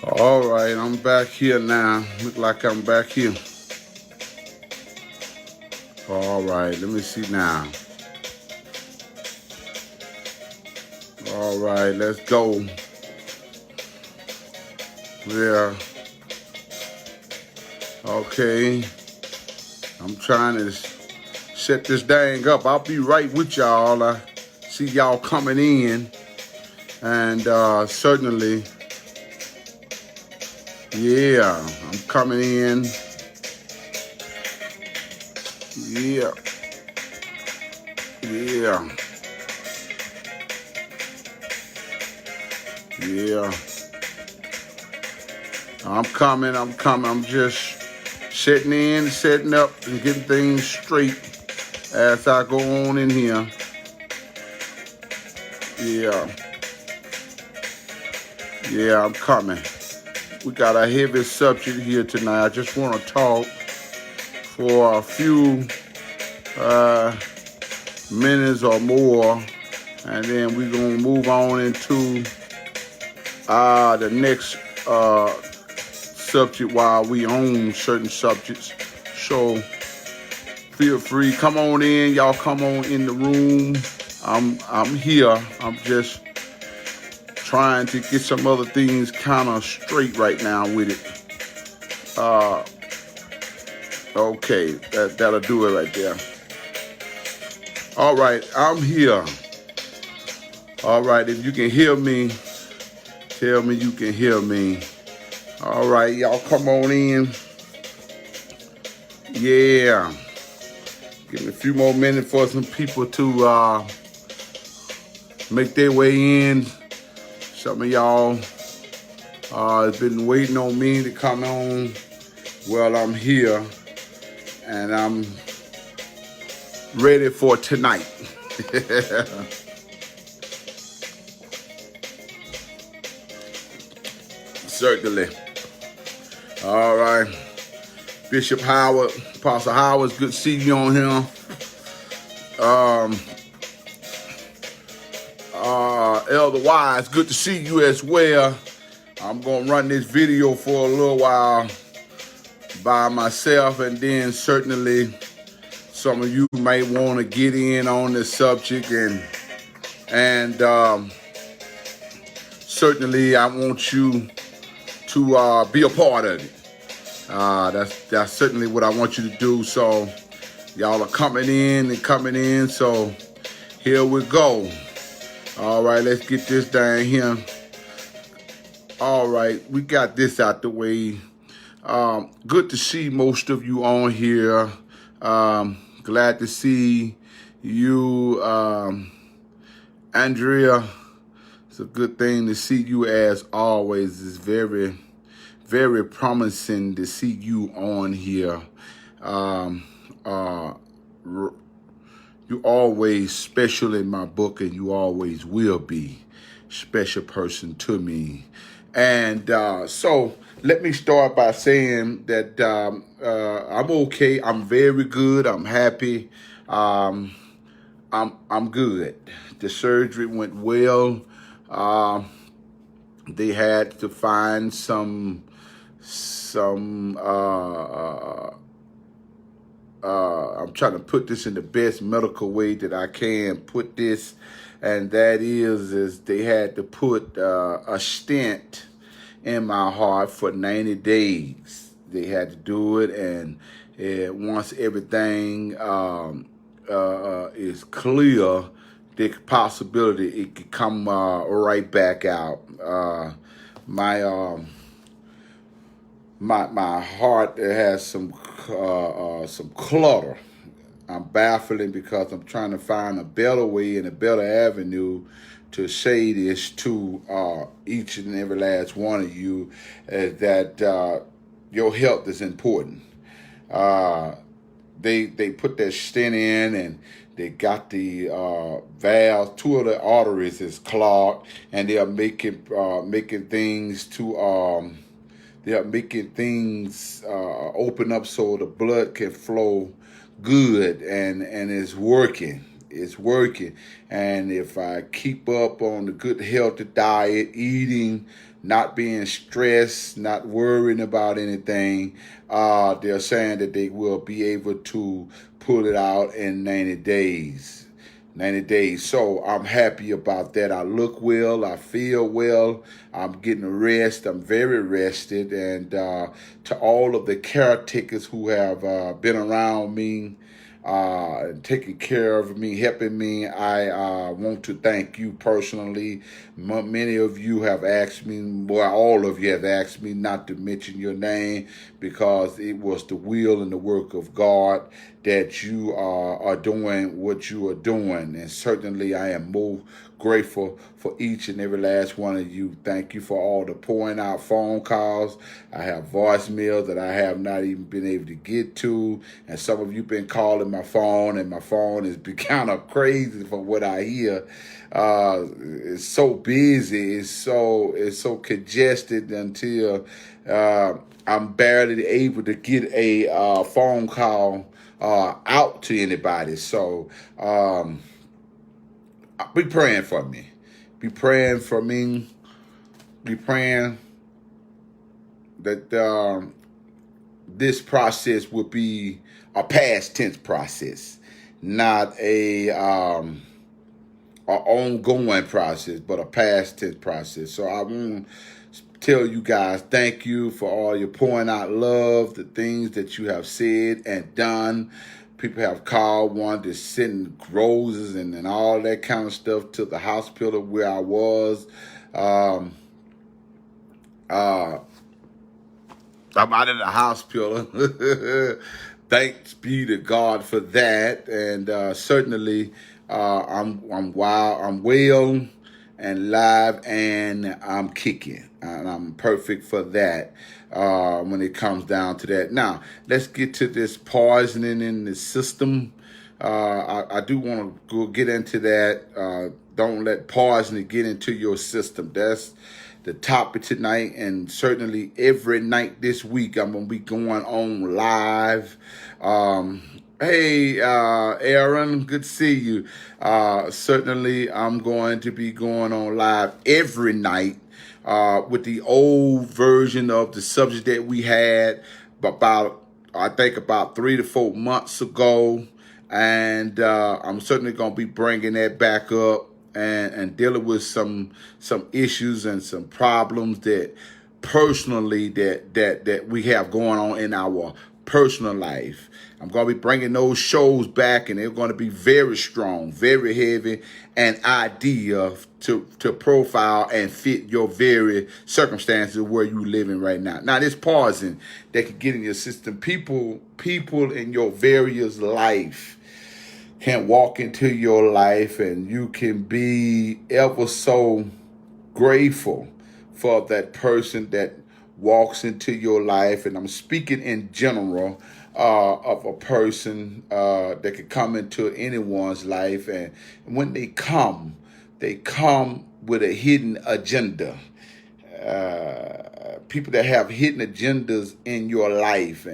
All right, I'm back here now. Look like I'm back here. All right, let me see now. All right, let's go. Yeah. Okay. I'm trying to set this dang up. I'll be right with y'all. I see y'all coming in. And certainly, yeah, I'm coming in. Yeah. Yeah. Yeah. I'm coming. I'm just setting up, and getting things straight as I go on in here. Yeah. Yeah, I'm coming. We got a heavy subject here tonight. I just want to talk for a few minutes or more, and then we're going to move on into the next subject while we own certain subjects. So feel free, come on in, y'all come on in the room. I'm here. I'm just trying to get some other things kind of straight right now with it. Okay, that'll do it right there. All right, I'm here. All right, if you can hear me, tell me you can hear me. All right, y'all come on in. Yeah. Give me a few more minutes for some people to make their way in. Some of y'all have been waiting on me to come on. Well, I'm here, and I'm ready for tonight. Certainly. All right. Bishop Howard, Apostle Howard, it's good to see you on here. Elder Wise, good to see you as well. I'm going to run this video for a little while by myself, and then certainly some of you might want to get in on this subject, and certainly I want you to be a part of it. That's certainly what I want you to do. So y'all are coming in. So here we go. All right, let's get this down here. All right, we got this out the way. Good to see most of you on here. Glad to see you, Andrea. It's a good thing to see you as always. It's very, very promising to see you on here. You're always special in my book, and you always will be special person to me. And so let me start by saying that I'm okay. I'm very good. I'm happy. I'm good. The surgery went well. They had to find some I'm trying to put this in the best medical way that I can put this, and that is they had to put a stent in my heart for 90 days. They had to do it, and once everything is clear, the possibility it could come right back out. My heart has some clutter. I'm baffling because I'm trying to find a better way and a better avenue to say this to each and every last one of you, that your health is important. They put that stent in, and they got the valves. Two of the arteries is clogged, and they are making things to they are making things open up so the blood can flow good, and it's working. It's working. And if I keep up on the good healthy diet, eating not being stressed, not worrying about anything. They're saying that they will be able to pull it out in 90 days. 90 days. So I'm happy about that. I look well. I feel well. I'm getting rest. I'm very rested. And to all of the caretakers who have been around me, taking care of me, helping me, I want to thank you personally. Many of you have asked me, well, all of you have asked me not to mention your name because it was the will and the work of God that you are doing what you are doing. And certainly I am more grateful for each and every last one of you. Thank you for all the pouring out phone calls. I have voicemails that I have not even been able to get to. And some of you been calling my phone, and my phone has been kind of crazy from what I hear. It's so busy. It's so congested until I'm barely able to get a phone call out to anybody. So be praying for me. Be praying for me. Be praying that this process will be a past tense process, not a ongoing process, but a past tense process. So I want to tell you guys, thank you for all your pouring out love, the things that you have said and done. People have called, wanted to send roses and all that kind of stuff to the hospital where I was. I'm out of the hospital. Thanks be to God for that. And certainly I'm well and live, and I'm kicking, and I'm perfect for that when it comes down to that. Now, let's get to this poisoning in the system. I do want to go get into that. Don't let poisoning get into your system. That's the topic tonight, and certainly every night this week I'm going to be going on live. Hey, Aaron, good to see you. Certainly I'm going to be going on live every night with the old version of the subject that we had I think about 3 to 4 months ago. And I'm certainly going to be bringing that back up and dealing with some issues and some problems that personally that we have going on in our personal life. I'm going to be bringing those shows back, and they're going to be very strong, very heavy, and idea to profile and fit your very circumstances where you're living right now. Now, this pausing that can get in your system, people in your various life can walk into your life, and you can be ever so grateful for that person that walks into your life. And I'm speaking in general of a person that could come into anyone's life. And when they come with a hidden agenda. People that have hidden agendas in your life,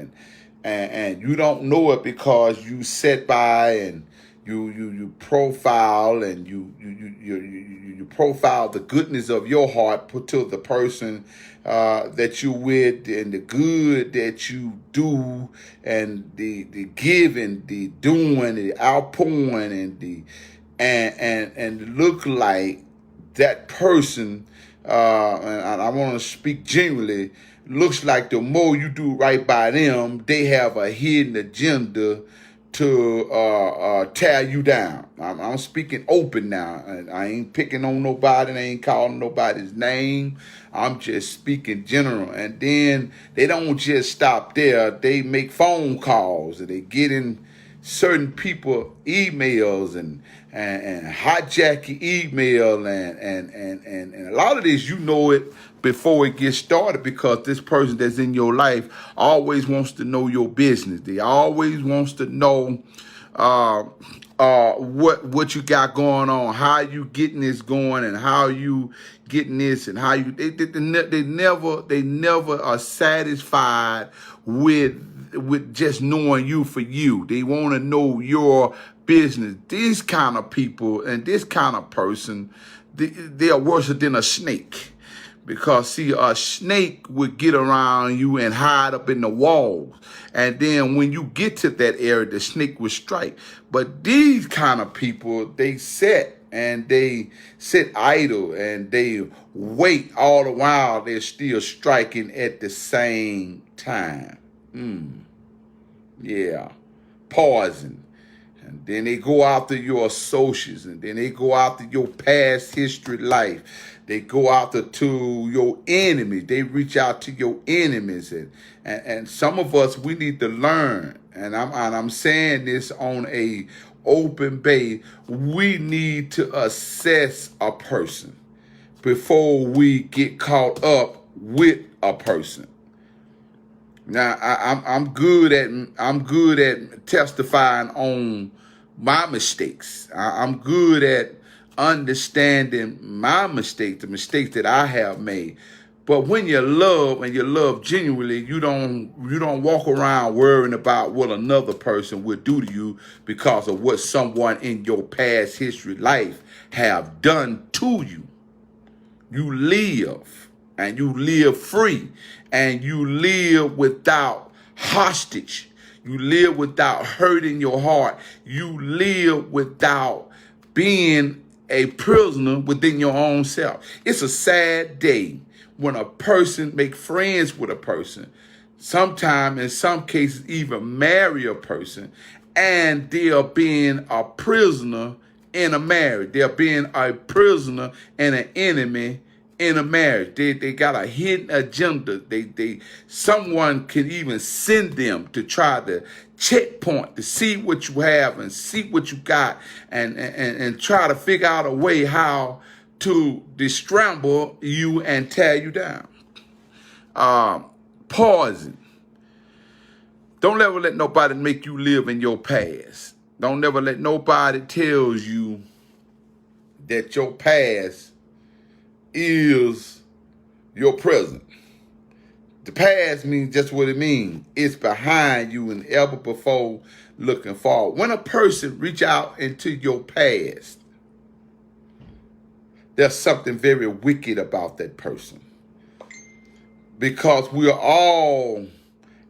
and you don't know it because you sit by and you profile, and you profile the goodness of your heart put to the person that you with, and the good that you do, and the giving, the doing, the outpouring, and look like that person. And I want to speak genuinely. Looks like the more you do right by them, they have a hidden agenda to tear you down. I'm speaking open now. I ain't picking on nobody. I ain't calling nobody's name. I'm just speaking general. And then they don't just stop there. They make phone calls, and they get in certain people emails and hijack your email, and a lot of this, you know it before it gets started, because this person that's in your life always wants to know your business. They always wants to know what you got going on, how you getting this going, and how you getting this, and how you they never are satisfied with just knowing you for you. They want to know your business. These kind of people and this kind of person, they are worse than a snake, Because, see, a snake would get around you and hide up in the walls. And then when you get to that area, the snake would strike. But these kind of people, they sit idle and they wait all the while they're still striking at the same time. Yeah. Poison. And then they go after your associates, and then they go after your past history life. They go after to your enemies. They reach out to your enemies. And some of us, we need to learn. And I'm saying this on a open base. We need to assess a person before we get caught up with a person. Now I'm good at testifying on my mistakes. I'm good at understanding my mistakes, the mistakes that I have made. But when you love and you love genuinely, you don't walk around worrying about what another person would do to you because of what someone in your past history life have done to you. You live, and you live free, and you live without hostage. You live without hurting your heart. You live without being a prisoner within your own self. It's a sad day when a person make friends with a person, sometimes in some cases even marry a person, and they are being a prisoner in a marriage. They're being a prisoner and an enemy in a marriage. They got a hidden agenda. Someone can even send them to try to checkpoint to see what you have and see what you got, and try to figure out a way how to dissemble you and tear you down. Poison. Don't ever let nobody make you live in your past. Don't ever let nobody tell you that your past is your present. The past means just what it means. It's behind you and ever before looking forward. When a person reach out into your past, there's something very wicked about that person. Because we all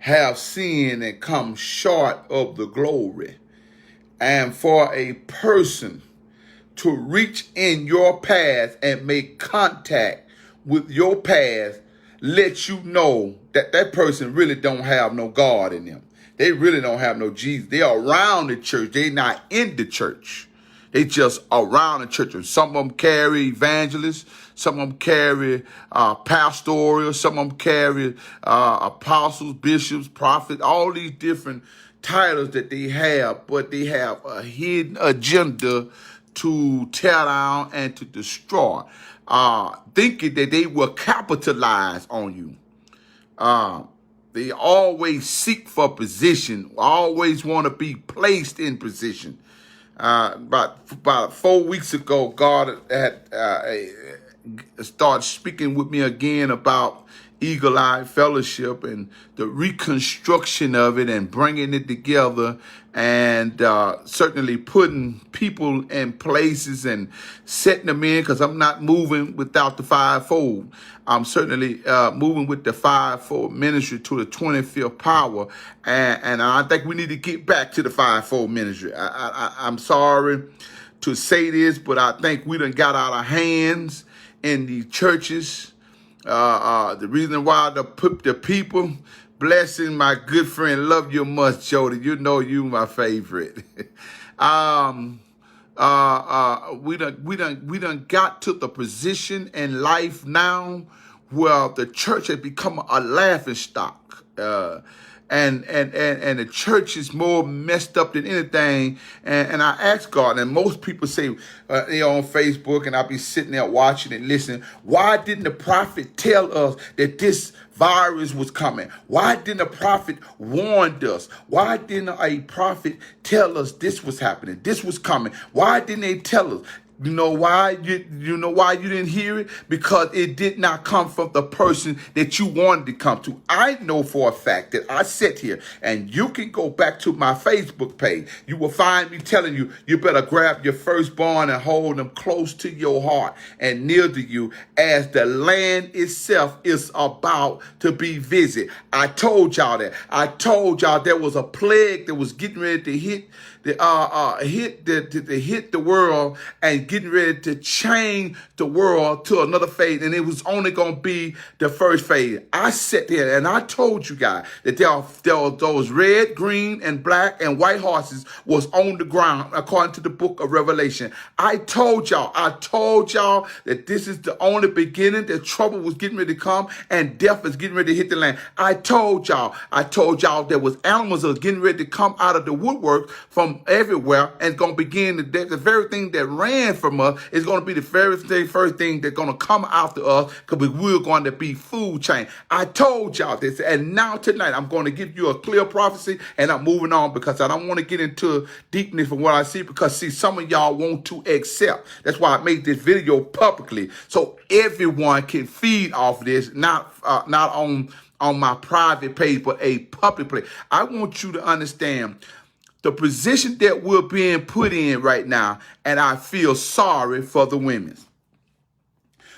have sinned and come short of the glory. And for a person to reach in your past and make contact with your past lets you know that that person really don't have no God in them. They really don't have no Jesus. They are around the church. They not in the church. They just around the church. And some of them carry evangelists. Some of them carry pastoral. Some of them carry apostles, bishops, prophets, all these different titles that they have. But they have a hidden agenda to tear down and to destroy, thinking that they will capitalize on you. They always seek for position, always want to be placed in position. About 4 weeks ago, God had started speaking with me again about Eagle Eye Fellowship and the reconstruction of it and bringing it together, and certainly putting people in places and setting them in, because I'm not moving without the fivefold. I'm certainly moving with the fivefold ministry to the 25th power, and I think we need to get back to the fivefold ministry. I'm sorry to say this, but I think we done got out of hands in the churches. The reason why the people, blessing my good friend, love you much, Jody. You know you my favorite. We done got to the position in life now where the church has become a laughing stock. And the church is more messed up than anything. And I ask God, and most people say they're on Facebook, and I'll be sitting there watching and listening. Why didn't the prophet tell us that this virus was coming? Why didn't the prophet warn us? Why didn't a prophet tell us this was happening? This was coming. Why didn't they tell us? You know why? You know why you didn't hear it? Because it did not come from the person that you wanted to come to. I know for a fact that I sit here, and you can go back to my Facebook page. You will find me telling you, you better grab your firstborn and hold them close to your heart and near to you, as the land itself is about to be visited. I told y'all that. I told y'all there was a plague that was getting ready to hit hit the world and getting ready to change the world to another phase, and it was only going to be the first phase. I sat there and I told you guys that there are those red, green, and black and white horses was on the ground according to the book of Revelation. I told y'all that this is the only beginning, that trouble was getting ready to come and death is getting ready to hit the land. I told y'all there was animals that was getting ready to come out of the woodwork from everywhere and going to begin the very thing that ran from us is going to be the very first thing that's going to come after us, because we're going to be food chain. I told y'all this, and now tonight I'm going to give you a clear prophecy, and I'm moving on because I don't want to get into deepness from what I see, because see, some of y'all want to accept. That's why I made this video publicly, so everyone can feed off this, not on my private page, but a public place. I want you to understand the position that we're being put in right now, and I feel sorry for the women.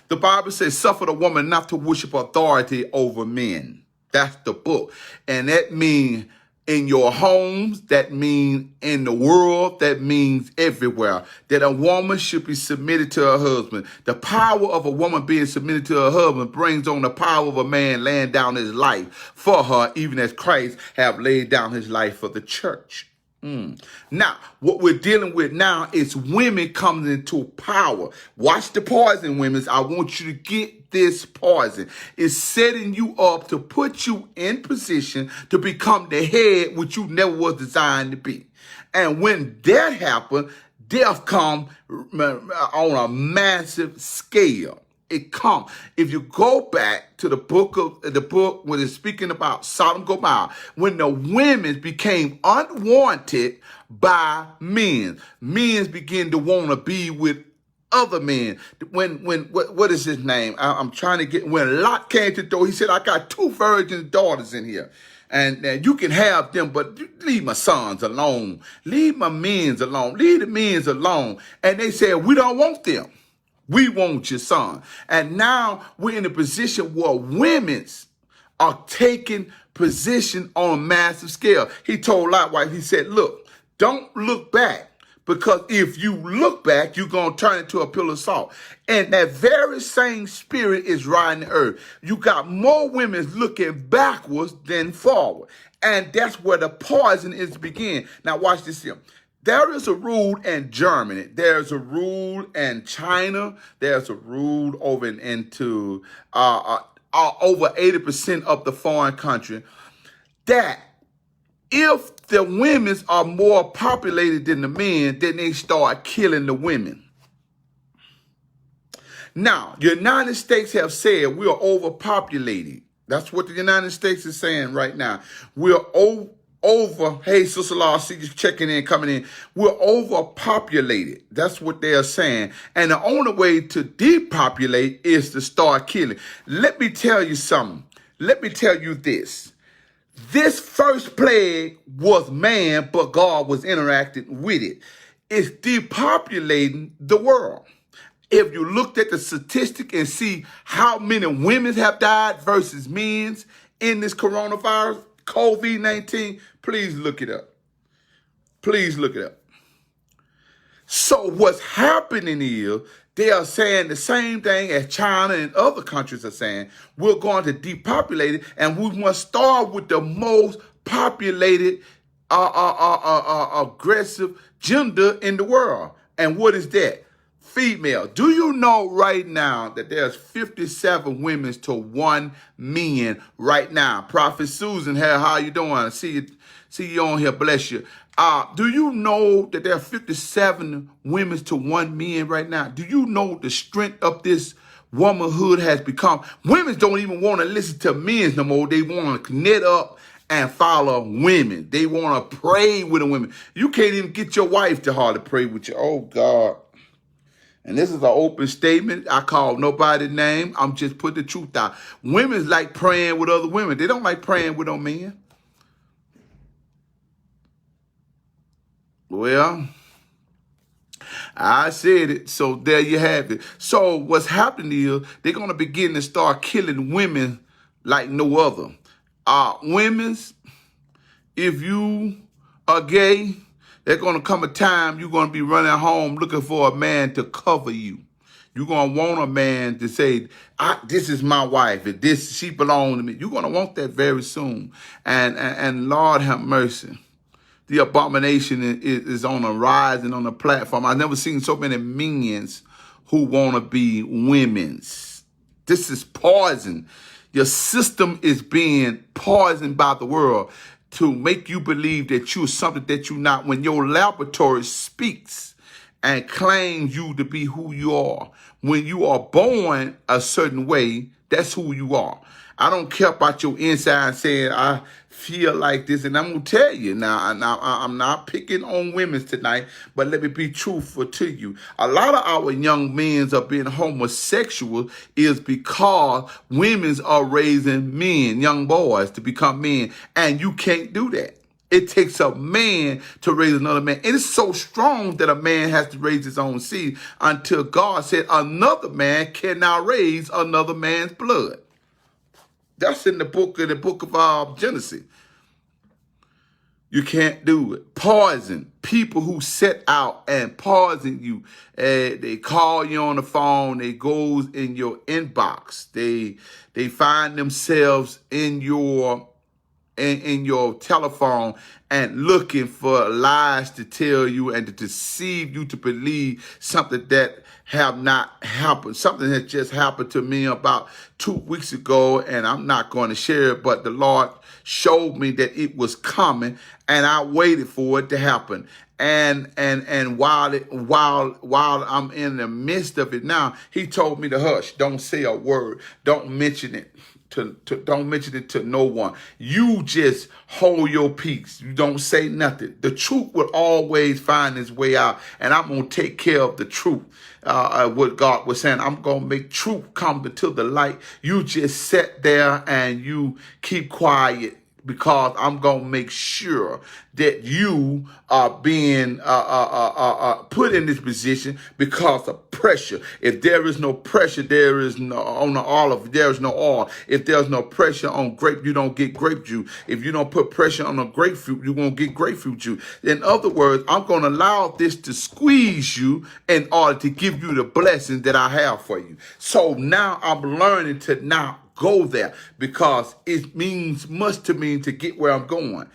The Bible says, suffer the woman not to worship authority over men. That's the book. And that means in your homes, that means in the world, that means everywhere, that a woman should be submitted to her husband. The power of a woman being submitted to her husband brings on the power of a man laying down his life for her, even as Christ have laid down his life for the church. Now, what we're dealing with now is women coming into power. Watch the poison, women. I want you to get this poison. It's setting you up to put you in position to become the head, which you never was designed to be. And when that happens, death comes on a massive scale. It comes. If you go back to the book when it's speaking about Sodom and Gomorrah, when the women became unwanted by men begin to want to be with other men. What is his name? I'm trying to get. When Lot came to the door, he said, "I got 2 virgin daughters in here, and you can have them, but leave my sons alone. Leave my men alone. Leave the men alone." And they said, "We don't want them. We want your son." And now we're in a position where women are taking position on a massive scale. He told Lot wife, he said, "Look, don't look back, because if you look back, you're going to turn into a pillar of salt." And that very same spirit is riding the earth. You got more women looking backwards than forward. And that's where the poison is begin. Now watch this here. There is a rule in Germany. There's a rule in China. There's a rule over into over 80% of the foreign country, that if the women are more populated than the men, then they start killing the women. Now, the United States have said we are overpopulated. That's what the United States is saying right now. We're over. Hey, Sister Law, I see you checking in, coming in. We're overpopulated. That's what they are saying. And the only way to depopulate is to start killing. Let me tell you something. Let me tell you this. This first plague was man, but God was interacting with it. It's depopulating the world. If you looked at the statistic and see how many women have died versus men in this coronavirus, COVID-19, please look it up. Please look it up. So what's happening is they are saying the same thing as China and other countries are saying. We're going to depopulate it, and we must start with the most populated, aggressive gender in the world. And what is that? Female. Do you know right now that there's 57 women to 1 man right now? Prophet Susan, hey, how you doing? See you on here. Bless you. Do you know that there are 57 women to 1 man right now? Do you know the strength of this womanhood has become? Women don't even want to listen to men no more. They want to knit up and follow women. They want to pray with the women. You can't even get your wife to hardly pray with you. Oh, God. And this is an open statement. I call nobody name. I'm just putting the truth out. Women like praying with other women. They don't like praying with no men. Well, I said it, so there you have it. So what's happening is they're going to begin to start killing women like no other. Women's, if you are gay, there's going to come a time you're going to be running home looking for a man to cover you. You're going to want a man to say, this is my wife, and she belongs to me. You're going to want that very soon. And Lord have mercy. The abomination is on a rise and on a platform. I've never seen so many minions who want to be women's. This is poison. Your system is being poisoned by the world to make you believe that you're something that you're not. When your laboratory speaks and claims you to be who you are, when you are born a certain way, that's who you are. I don't care about your inside saying, I feel like this. And I'm going to tell you now, I'm not picking on women tonight, but let me be truthful to you. A lot of our young men are being homosexual is because women are raising men, young boys, to become men. And you can't do that. It takes a man to raise another man. And it's so strong that a man has to raise his own seed until God said another man cannot raise another man's blood. That's in the book of Genesis. You can't do it. Poison. People who set out and poison you. They call you on the phone. They goes in your inbox. They find themselves in your telephone and looking for lies to tell you and to deceive you to believe something that have not happened. Something that just happened to me about 2 weeks ago, and I'm not going to share it, but the Lord showed me that it was coming, and I waited for it to happen. And while I'm in the midst of it now, He told me to hush. Don't say a word. Don't mention it. Don't mention it to no one. You just hold your peace. You don't say nothing. The truth will always find its way out, and I'm going to take care of the truth. What God was saying, I'm going to make truth come to the light. You just sit there and you keep quiet, because I'm going to make sure that you are being put in this position because of pressure. If there is no pressure, there is no on the olive, there is no oil. If there's no pressure on grape, you don't get grape juice. If you don't put pressure on a grapefruit, you won't get grapefruit juice. In other words, I'm going to allow this to squeeze you in order to give you the blessing that I have for you. So now I'm learning to now go there, because it means much to me to get where I'm going.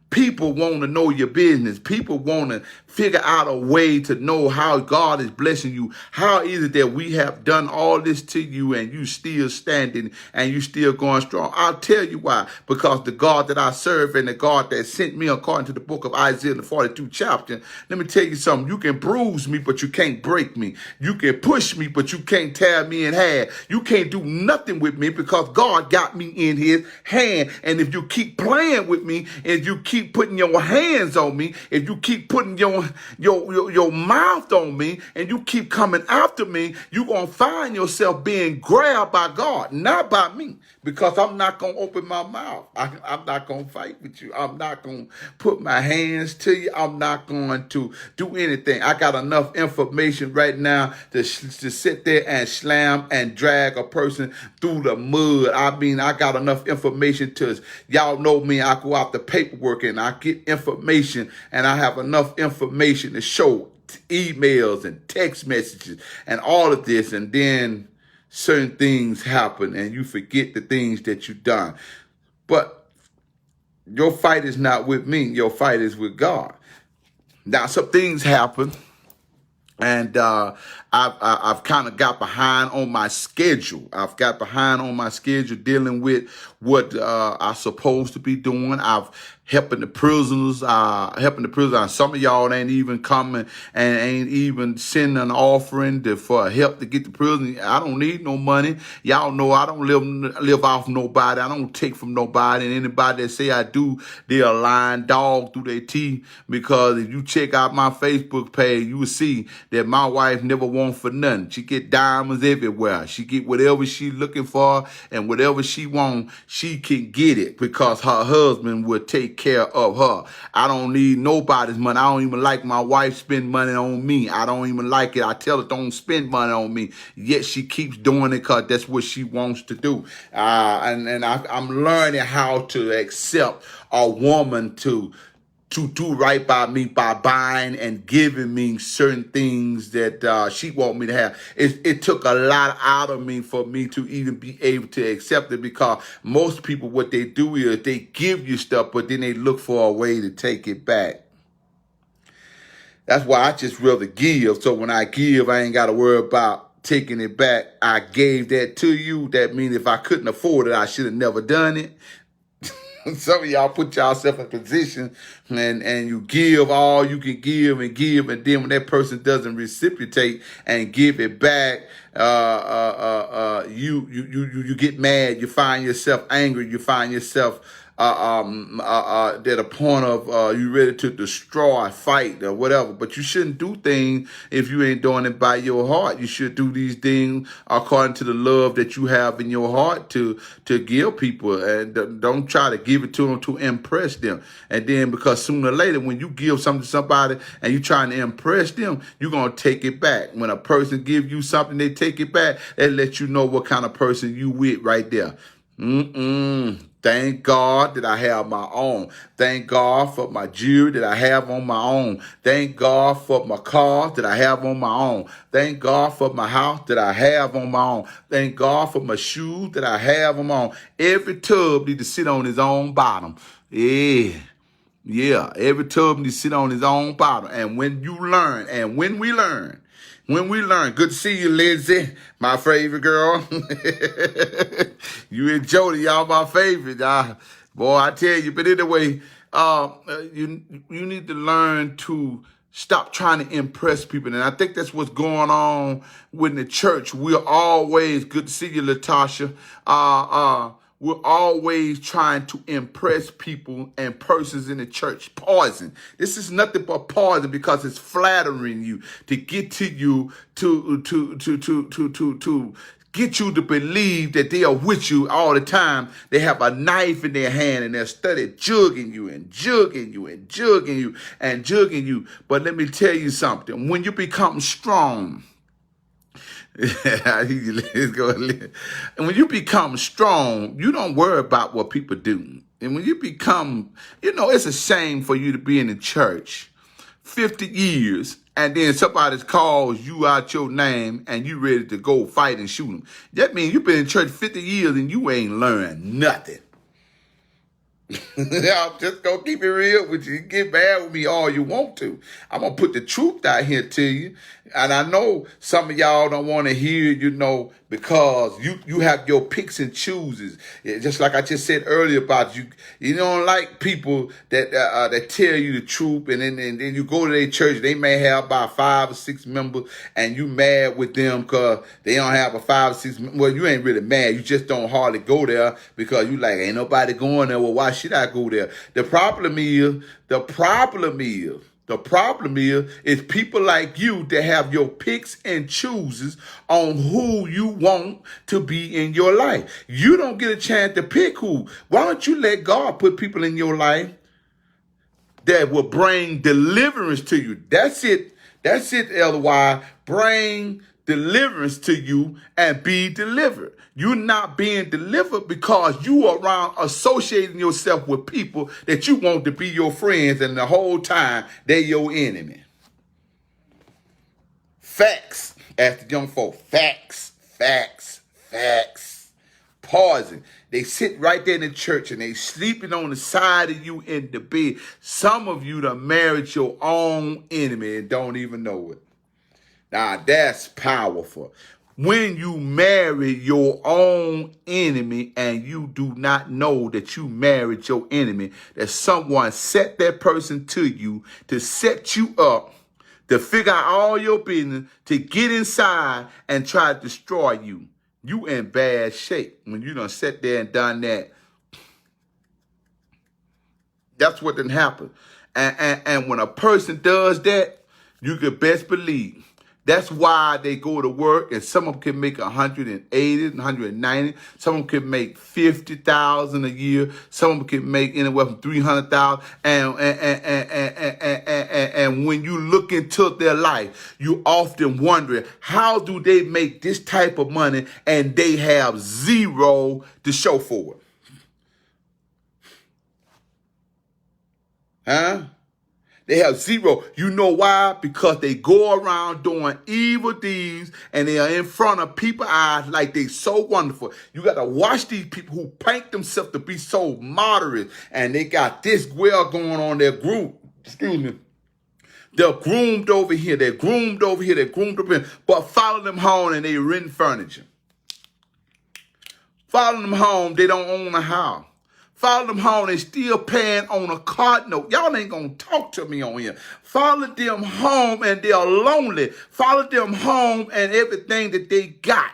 People want to know your business. People want to figure out a way to know how God is blessing you. How is it that we have done all this to you and you still standing and you still going strong? I'll tell you why. Because the God that I serve and the God that sent me, according to the book of Isaiah, the 42th chapter, let me tell you something. You can bruise me, but you can't break me. You can push me, but you can't tear me in half. You can't do nothing with me, because God got me in His hand. And if you keep playing with me, and you keep putting your hands on me, if you keep putting your mouth on me, and you keep coming after me, you're going to find yourself being grabbed by God, not by me, because I'm not going to open my mouth. I'm not going to fight with you. I'm not going to put my hands to you. I'm not going to do anything. I got enough information right now to sit there and slam and drag a person through the mud. I mean, I got enough information to, y'all know me, I go out the paperwork and I get information, and I have enough information to show emails and text messages and all of this, and then certain things happen and you forget the things that you've done. But your fight is not with me. Your fight is with God. Now, some things happen, and I've kind of got behind on my schedule. I've got behind on my schedule dealing with what I'm supposed to be doing. I've helping the prisoners, Some of y'all ain't even coming and ain't even sending an offering for help to get the prison. I don't need no money. Y'all know I don't live off nobody. I don't take from nobody. And anybody that say I do, they're a lying dog through their teeth. Because if you check out my Facebook page, you will see that my wife never wants for nothing. She get diamonds everywhere. She get whatever she looking for, and whatever she want, she can get it because her husband will take care of her. I don't need nobody's money. I don't even like my wife spend money on me. I don't even like it. I tell her don't spend money on me. Yet she keeps doing it because that's what she wants to do. I'm learning how to accept a woman to do right by me by buying and giving me certain things that she want me to have. It took a lot out of me for me to even be able to accept it, because most people, what they do is they give you stuff, but then they look for a way to take it back. That's why I just rather give. So when I give, I ain't got to worry about taking it back. I gave that to you. That means if I couldn't afford it, I should have never done it. Some of y'all put yourself in a position and you give all you can give, and then when that person doesn't reciprocate and give it back, you get mad. You find yourself angry. You find yourself at a point of you ready to destroy, fight, or whatever. But you shouldn't do things if you ain't doing it by your heart. You should do these things according to the love that you have in your heart to give people, and don't try to give it to them to impress them. And then because sooner or later, when you give something to somebody and you trying to impress them, you're gonna take it back. When a person give you something, they take it back. That let you know what kind of person you with right there. Thank God that I have my own. Thank God for my jewelry that I have on my own. Thank God for my cars that I have on my own. Thank God for my house that I have on my own. Thank God for my shoes that I have on my own. Every tub needs to sit on his own bottom. Yeah, every tub needs to sit on his own bottom. And when we learn, good to see you, Lindsay, my favorite girl. You and Jody, y'all my favorite. Boy, I tell you. But anyway, you need to learn to stop trying to impress people. And I think that's what's going on with the church. We're always, good to see you, Latasha. We're always trying to impress people and persons in the church. Poison. This is nothing but poison, because it's flattering you to get to you to get you to believe that they are with you all the time. They have a knife in their hand and they're steady jugging you and jugging you and jugging you and jugging you. But let me tell you something. When you become strong, let's go. And when you become strong, you don't worry about what people do. And when you become, it's a shame for you to be in the church 50 years and then somebody calls you out your name and you ready to go fight and shoot them. That means you've been in church 50 years and you ain't learned nothing. I'm just going to keep it real with you. You get mad with me all you want to. I'm going to put the truth out here to you. And I know some of y'all don't want to hear, because you have your picks and chooses. Just like I just said earlier about you. You don't like people that tell you the truth, and then you go to their church. They may have about 5 or 6 members, and you mad with them because they don't have a 5 or 6. Well, you ain't really mad. You just don't hardly go there because you like, ain't nobody going there. Well, why should I go there? The problem is people like you that have your picks and chooses on who you want to be in your life. You don't get a chance to pick who. Why don't you let God put people in your life that will bring deliverance to you? That's it, L.Y. Bring deliverance to you and be delivered. You're not being delivered because you are around associating yourself with people that you want to be your friends, and the whole time they're your enemy. Facts. Ask the young folk. Facts. Poison. They sit right there in the church and they sleeping on the side of you in the bed. Some of you done married your own enemy and don't even know it. Now, that's powerful. When you marry your own enemy and you do not know that you married your enemy, that someone set that person to you to set you up, to figure out all your business, to get inside and try to destroy you, you in bad shape. When you done sat there and done that, that's what done happen. And when a person does that, you can best believe. That's why they go to work, and some of them can make 180, 190. Some of them can make 50,000 a year. Some of them can make anywhere from 300,000. And when you look into their life, you often wonder, how do they make this type of money and they have zero to show for it? Huh? They have zero. You know why? Because they go around doing evil deeds and they are in front of people's eyes like they so wonderful. You got to watch these people who paint themselves to be so moderate and they got this well going on their group. Excuse me. They're groomed over here. They're groomed over here. They're groomed over here. But follow them home and they rent furniture. Follow them home. They don't own a house. Follow them home, they still paying on a card note. Y'all ain't gonna talk to me on here. Follow them home and they're lonely. Follow them home and everything that they got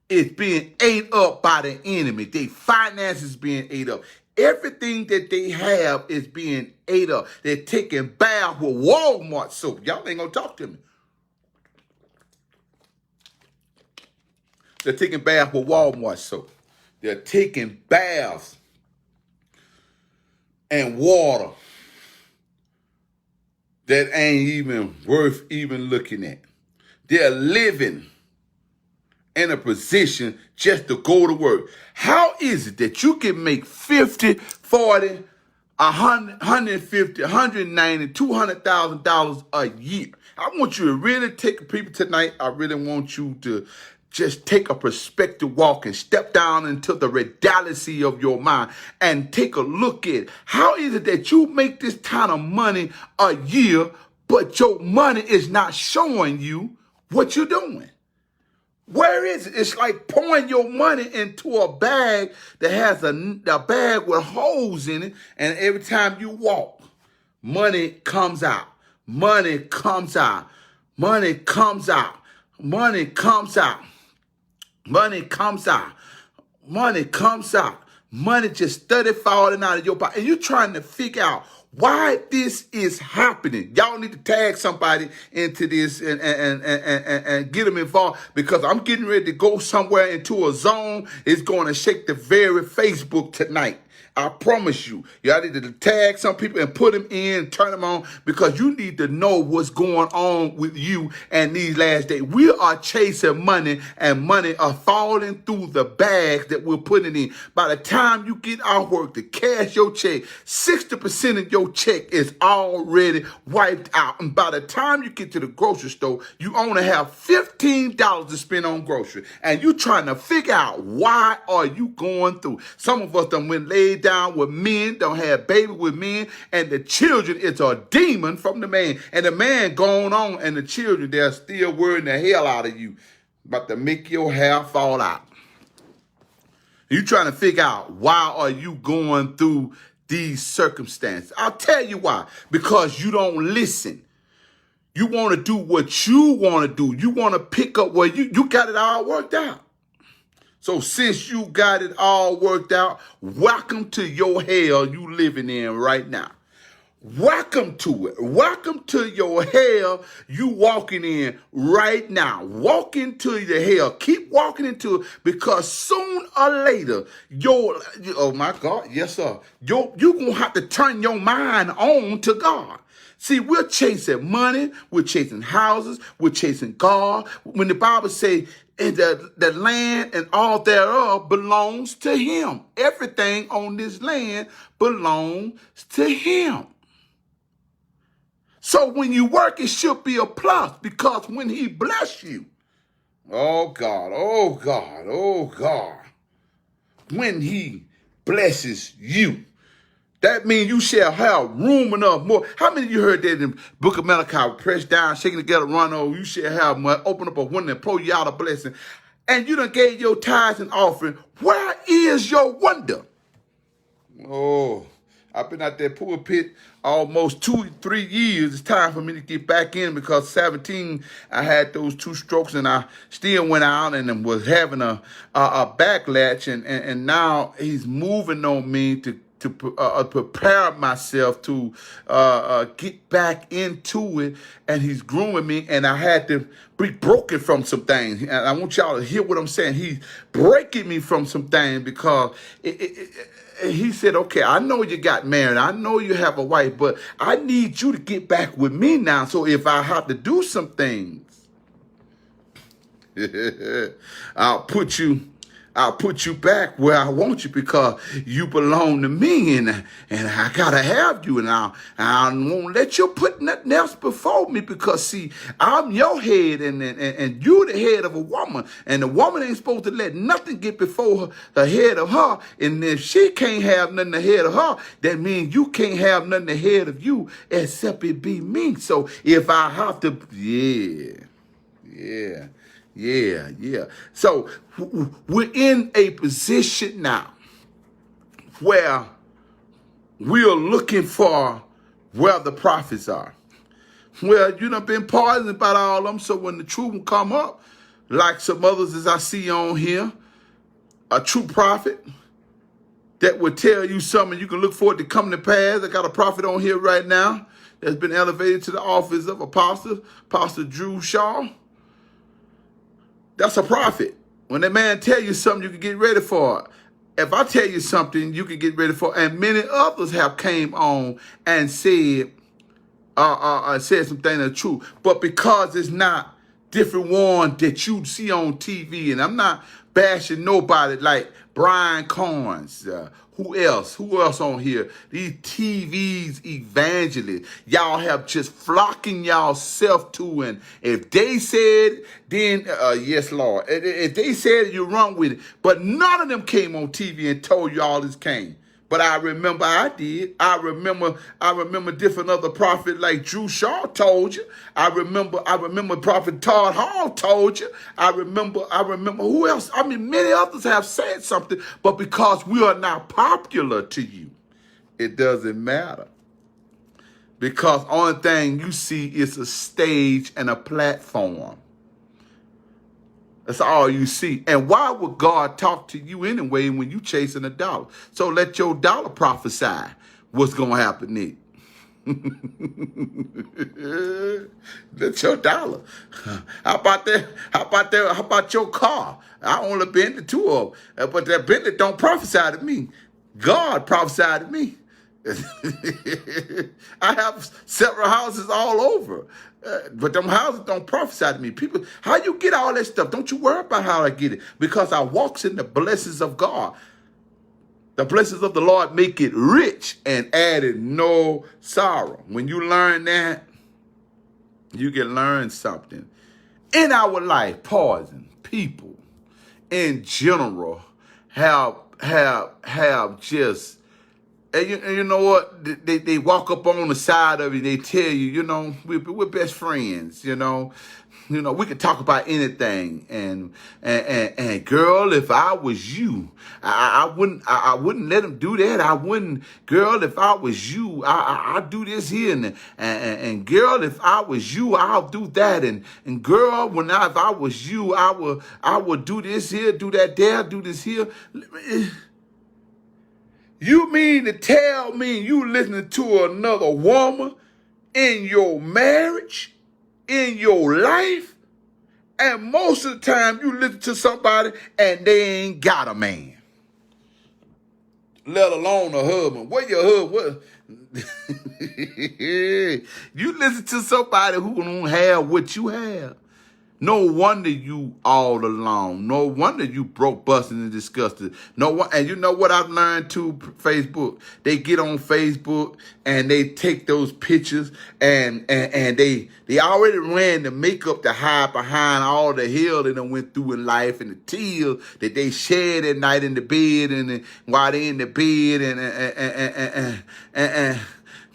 is being ate up by the enemy. Their finances being ate up. Everything that they have is being ate up. They're taking baths with Walmart soap. Y'all ain't gonna talk to me. They're taking baths with Walmart soap. They're taking baths and water that ain't even worth even looking at. They're living in a position just to go to work. How is it that you can make 50, 40, 100, 150, 190, $200,000 a year? I want you to really take people tonight. I really want you to just take a perspective walk and step down into the reality of your mind and take a look at how is it that you make this kind of money a year, but your money is not showing you what you're doing. Where is it? It's like pouring your money into a bag that has a bag with holes in it, and every time you walk, money comes out. Money comes out. Money comes out. Money comes out. Money comes out. Money comes out. Money just steady falling out of your pocket. And you're trying to figure out why this is happening. Y'all need to tag somebody into this and get them involved, because I'm getting ready to go somewhere into a zone. It's going to shake the very Facebook tonight. I promise you. Y'all need to tag some people and put them in, turn them on, because you need to know what's going on with you and these last days. We are chasing money, and money are falling through the bags that we're putting in. By the time you get out work to cash your check, 60% of your check is already wiped out. And by the time you get to the grocery store, you only have $15 to spend on groceries. And you're trying to figure out, why are you going through? Some of us done went laid down with men, don't have baby with men, and the children, it's a demon from the man. And the man going on, and the children, they're still worrying the hell out of you, about to make your hair fall out. You trying to figure out, why are you going through these circumstances? I'll tell you why. Because you don't listen. You want to do what you want to do. You want to pick up where you got it all worked out. So since you got it all worked out, welcome to your hell you living in right now. Welcome to it. Welcome to your hell you walking in right now. Walk into your hell. Keep walking into it, because soon or later, oh my God, yes sir, you're going to have to turn your mind on to God. See, we're chasing money, we're chasing houses, we're chasing cars. When the Bible says, and the land and all thereof belongs to him. Everything on this land belongs to him. So when you work, it should be a plus, because when he bless you, oh God, oh God, oh God, when he blesses you, that means you shall have room enough more. How many of you heard that in the book of Malachi? Press down, shaking together, run over. You shall have more. Open up a window and pour you out a blessing. and you done gave your tithes and offering, where is your wonder? Oh, I've been out that pulpit almost 2-3 years. It's time for me to get back in because 17, I had those 2 strokes and I still went out and was having a backlash. And now he's moving on me to prepare myself to get back into it, and he's grooming me, and I had to be broken from some things. And I want y'all to hear what I'm saying. He's breaking me from some things because he said, okay, I know you got married. I know you have a wife, but I need you to get back with me now. So if I have to do some things, I'll put you back where I want you because you belong to me, and I gotta have you, and I won't let you put nothing else before me because see, I'm your head, and you the head of a woman, and the woman ain't supposed to let nothing get before the head of her, and if she can't have nothing ahead of her, that means you can't have nothing ahead of you except it be me. So if I have to, yeah. So we're in a position now where we are looking for where the prophets are. Well, you done been poisoned about all of them, so when the truth will come up, like some others as I see on here, a true prophet that will tell you something you can look forward to coming to pass. I got a prophet on here right now that's been elevated to the office of Apostle Drew Shaw. That's a prophet. When that man tell you something, you can get ready for it. If I tell you something, you can get ready for it. And many others have came on and said some things that are true. But because it's not different one that you see on TV, and I'm not bashing nobody like Brian Carnes, who else on here? These TV's evangelists. Y'all have just flocking y'all self to, and if they said, then yes, Lord. If they said you're wrong with it, but none of them came on TV and told you all this came. But I remember I did. I remember different other prophets like Drew Shaw told you. I remember Prophet Todd Hall told you. I remember who else? I mean, many others have said something, but because we are not popular to you, it doesn't matter. Because only thing you see is a stage and a platform. That's all you see. And why would God talk to you anyway when you chasing a dollar? So let your dollar prophesy what's going to happen next. Let your dollar. How about that? How about your car? I only been to 2 of them. But that Bentley don't prophesy to me. God prophesied to me. I have several houses all over. But them houses don't prophesy to me. People, how you get all that stuff? Don't you worry about how I get it. Because I walks in the blessings of God. The blessings of the Lord make it rich and added no sorrow. When you learn that, you can learn something. In our life, poison, people in general have just, and you know what? They walk up on the side of you. They tell you, we're best friends. We could talk about anything. And girl, if I was you, I wouldn't let them do that. I wouldn't. Girl, if I was you, I'd do this here. And girl, if I was you, I'll do that. And girl, if I was you, I would do this here, do that there, do this here. You mean to tell me you listening to another woman in your marriage, in your life, and most of the time you listen to somebody and they ain't got a man, let alone a husband. Where your husband? You listen to somebody who don't have what you have. No wonder you all alone. No wonder you broke, busted, and disgusted. And you know what I've learned too, Facebook? They get on Facebook and they take those pictures and they already ran the makeup to hide behind all the hell they done went through in life and the tears that they shed at night in the bed and while they in the bed and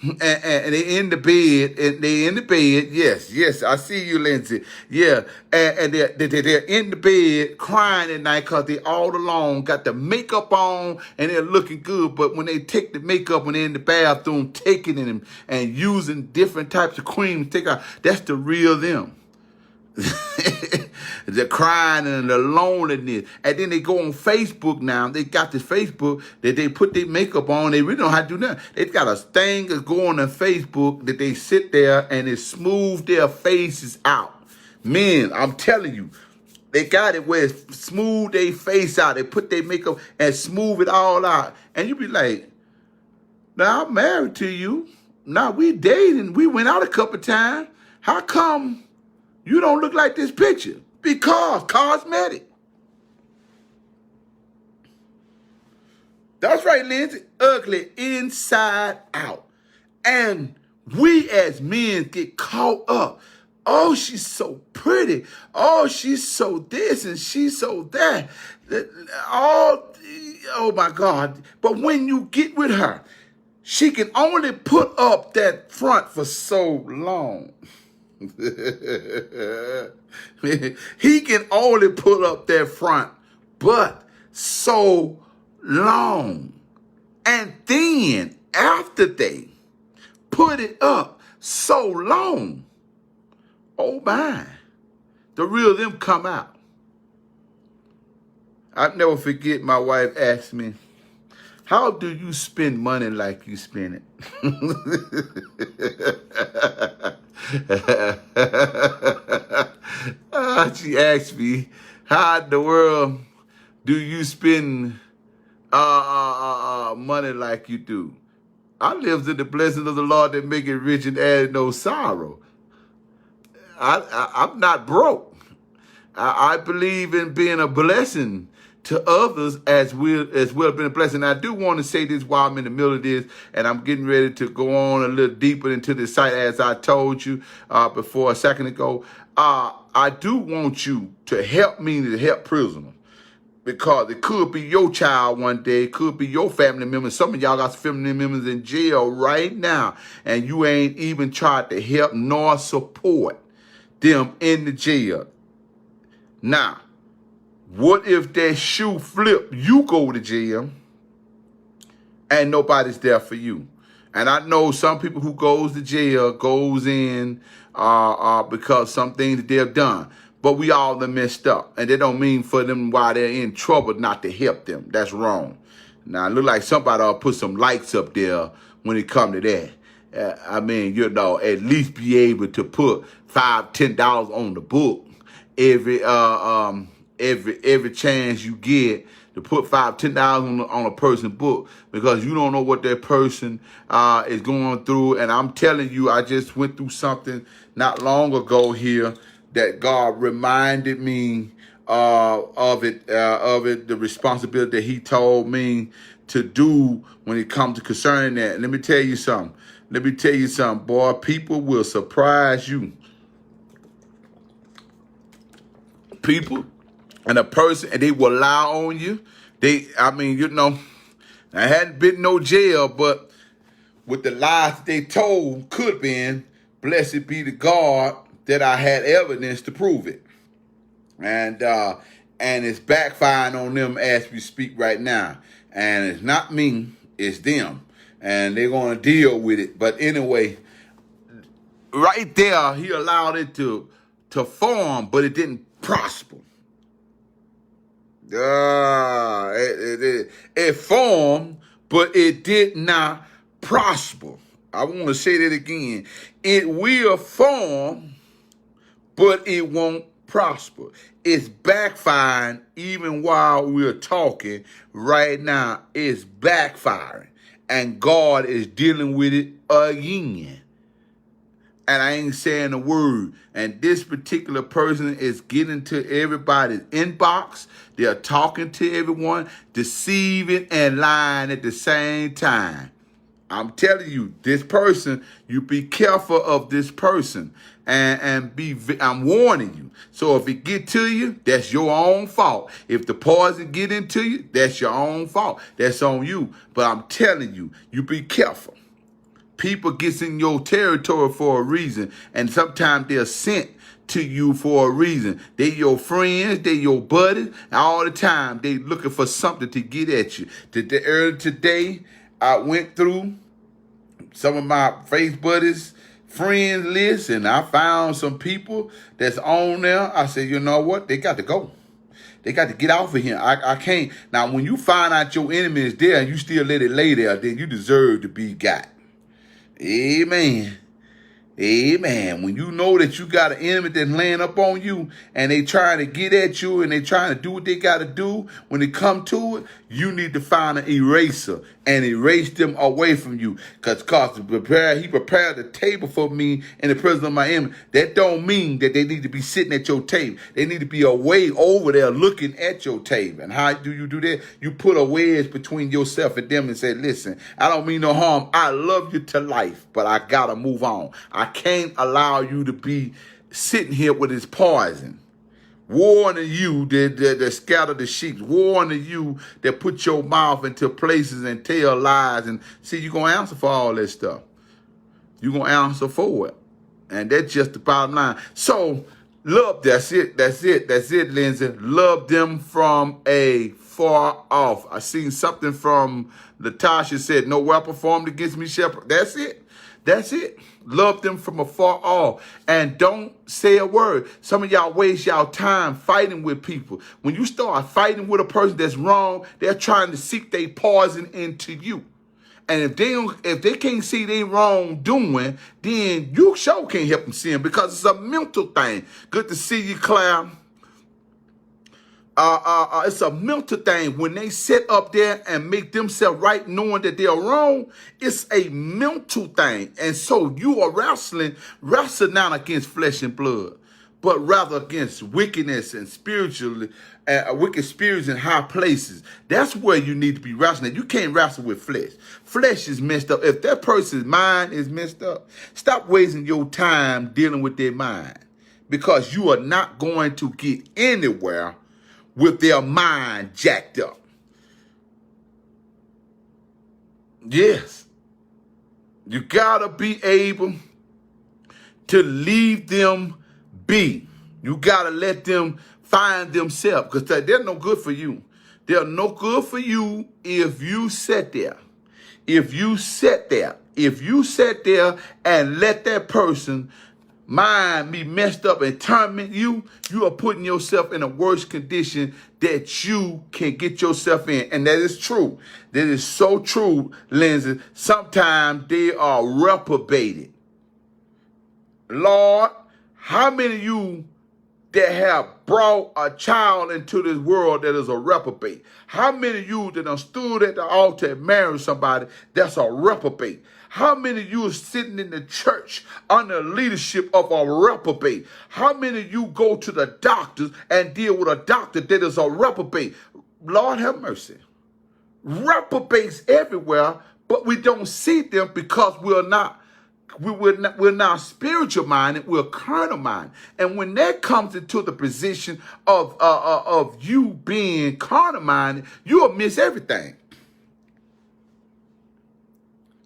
and they in the bed, and they in the bed. Yes, I see you, Lindsay. Yeah, and they're in the bed crying at night because they all alone, got the makeup on, and they're looking good. But when they take the makeup, when they're in the bathroom, taking it and using different types of cream to take out, that's the real them. The crying and the loneliness. And then they go on Facebook now. They got this Facebook that they put their makeup on. They really don't know how to do nothing. They got a thing that's going on Facebook that they sit there and they smooth their faces out. Men, I'm telling you, they got it where it smooth their face out. They put their makeup and smooth it all out. And you be like, now I'm married to you. Now we dating. We went out a couple times. How come you don't look like this picture? Because cosmetic. That's right, Lindsay. Ugly inside out. And we as men get caught up. Oh, she's so pretty. Oh, she's so this and she's so that. Oh my God. But when you get with her, she can only put up that front for so long. He can only put up that front, but so long. And then after they put it up so long, oh my, the real them come out. I'll never forget my wife asked me, how do you spend money like you spend it? She asked me, how in the world do you spend money like you do? I live in the blessing of the Lord that make it rich and add no sorrow. I'm not broke. I believe in being a blessing to others as well been a blessing. I do want to say this while I'm in the middle of this, and I'm getting ready to go on a little deeper into this site, as I told you before a second ago. I do want you to help me to help prisoners, because it could be your child one day, it could be your family member. Some of y'all got family members in jail right now, and you ain't even tried to help nor support them in the jail. Now, what if that shoe flip, you go to jail and nobody's there for you? And I know some people who goes to jail goes in because some things that they've done. But we all done messed up. And they don't mean for them while they're in trouble not to help them. That's wrong. Now, it look like somebody ought to put some lights up there when it come to that. I mean, you know, at least be able to put $5, $10 on the book every chance you get to put $5, $10 on a person's book, because you don't know what that person is going through. And I'm telling you, I just went through something not long ago here that God reminded me of it, the responsibility that He told me to do when it comes to concerning that. And let me tell you something, boy. People will surprise you. People and a person, and they will lie on you. I hadn't been no jail, but with the lies that they told, could have been, blessed be the God that I had evidence to prove it. And it's backfiring on them as we speak right now. And it's not me, it's them. And they're going to deal with it. But anyway, right there, He allowed it to form, but it didn't prosper. It formed, but it did not prosper. I want to say that again. It will form, but it won't prosper. It's backfiring even while we're talking right now. It's backfiring. And God is dealing with it again. And I ain't saying a word. And this particular person is getting to everybody's inbox. They're talking to everyone, deceiving and lying at the same time. I'm telling you, this person, you be careful of this person. I'm warning you. So if it get to you, that's your own fault. If the poison get into you, that's your own fault. That's on you. But I'm telling you, you be careful. People gets in your territory for a reason, and sometimes they're sent to you for a reason. They your friends, they your buddies, and all the time they looking for something to get at you. Earlier today, I went through some of my face buddies, friends list, and I found some people that's on there. I said, you know what? They got to go. They got to get off of here. I can't. Now, when you find out your enemy is there and you still let it lay there, then you deserve to be got. Amen. Amen. When you know that you got an enemy that's laying up on you and they trying to get at you and they trying to do what they got to do, when it come to it, you need to find an eraser and erase them away from you. Because he prepared the table for me in the presence of my enemy. That don't mean that they need to be sitting at your table. They need to be away over there looking at your table. And how do you do that? You put a wedge between yourself and them and say, listen, I don't mean no harm. I love you to life, but I got to move on. I can't allow you to be sitting here with this poison. Warning you that scatter the sheep. Warning you that put your mouth into places and tell lies. And see, you're going to answer for all that stuff. You're going to answer for it. And that's just the bottom line. So, love, that's it, Lindsay. Love them from a far off. I seen something from Latasha said, no weapon formed against me shall. That's it. That's it. Love them from afar off. And don't say a word. Some of y'all waste y'all time fighting with people. When you start fighting with a person that's wrong, they're trying to seek their poison into you. And if they can't see their wrongdoing, then you sure can't help them see them because it's a mental thing. Good to see you, Claire. It's a mental thing. When they sit up there and make themselves right knowing that they're wrong, it's a mental thing. And so you are wrestling not against flesh and blood, but rather against wickedness and wicked spirits in high places. That's where you need to be wrestling. You can't wrestle with flesh. Flesh is messed up. If that person's mind is messed up, stop wasting your time dealing with their mind because you are not going to get anywhere with their mind jacked up. Yes. You gotta be able to leave them be. You gotta let them find themselves because they're no good for you. They're no good for you if you sit there. If you sit there and let that person mind be messed up and torment you, you are putting yourself in a worse condition that you can get yourself in. And that is true. That is so true, Lindsay. Sometimes they are reprobated. Lord, how many of you that have brought a child into this world that is a reprobate? How many of you that have stood at the altar and married somebody that's a reprobate? How many of you are sitting in the church under the leadership of a reprobate? How many of you go to the doctors and deal with a doctor that is a reprobate? Lord have mercy. Reprobates everywhere, but we don't see them because we're not spiritual minded, we're carnal minded. And when that comes into the position of you being carnal minded, you'll miss everything.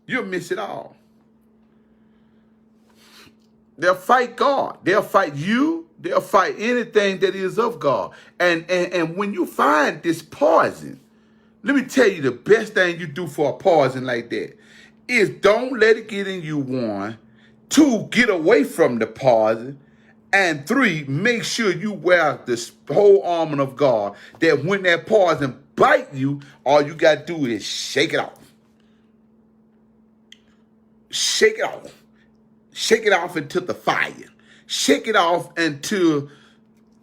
You'll miss it all. They'll fight God. They'll fight you. They'll fight anything that is of God. And when you find this poison, let me tell you the best thing you do for a poison like that is don't let it get in you, 1. 2, get away from the poison. And 3, make sure you wear the whole armor of God that when that poison bite you, all you got to do is shake it off. Shake it off. Shake it off into the fire. Shake it off into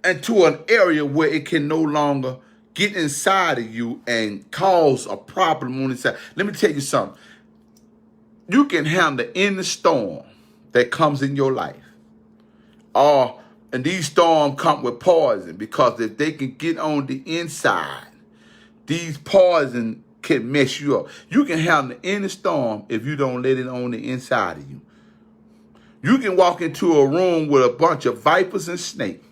an area where it can no longer get inside of you and cause a problem on the inside. Let me tell you something. You can handle any storm that comes in your life. And these storms come with poison because if they can get on the inside, these poison can mess you up. You can handle any storm if you don't let it on the inside of you. You can walk into a room with a bunch of vipers and snakes,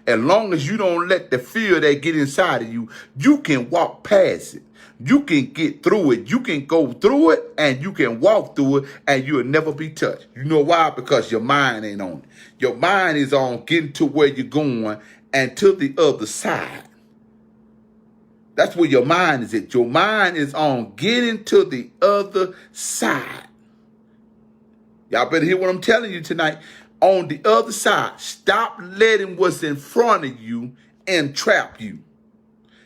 As long as you don't let the fear that get inside of you, you can walk past it. You can get through it. You can go through it and you can walk through it and you'll never be touched. You know why? Because your mind ain't on it. Your mind is on getting to where you're going and to the other side. That's where your mind is at. Your mind is on getting to the other side. Y'all better hear what I'm telling you tonight. On the other side, stop letting what's in front of you entrap you.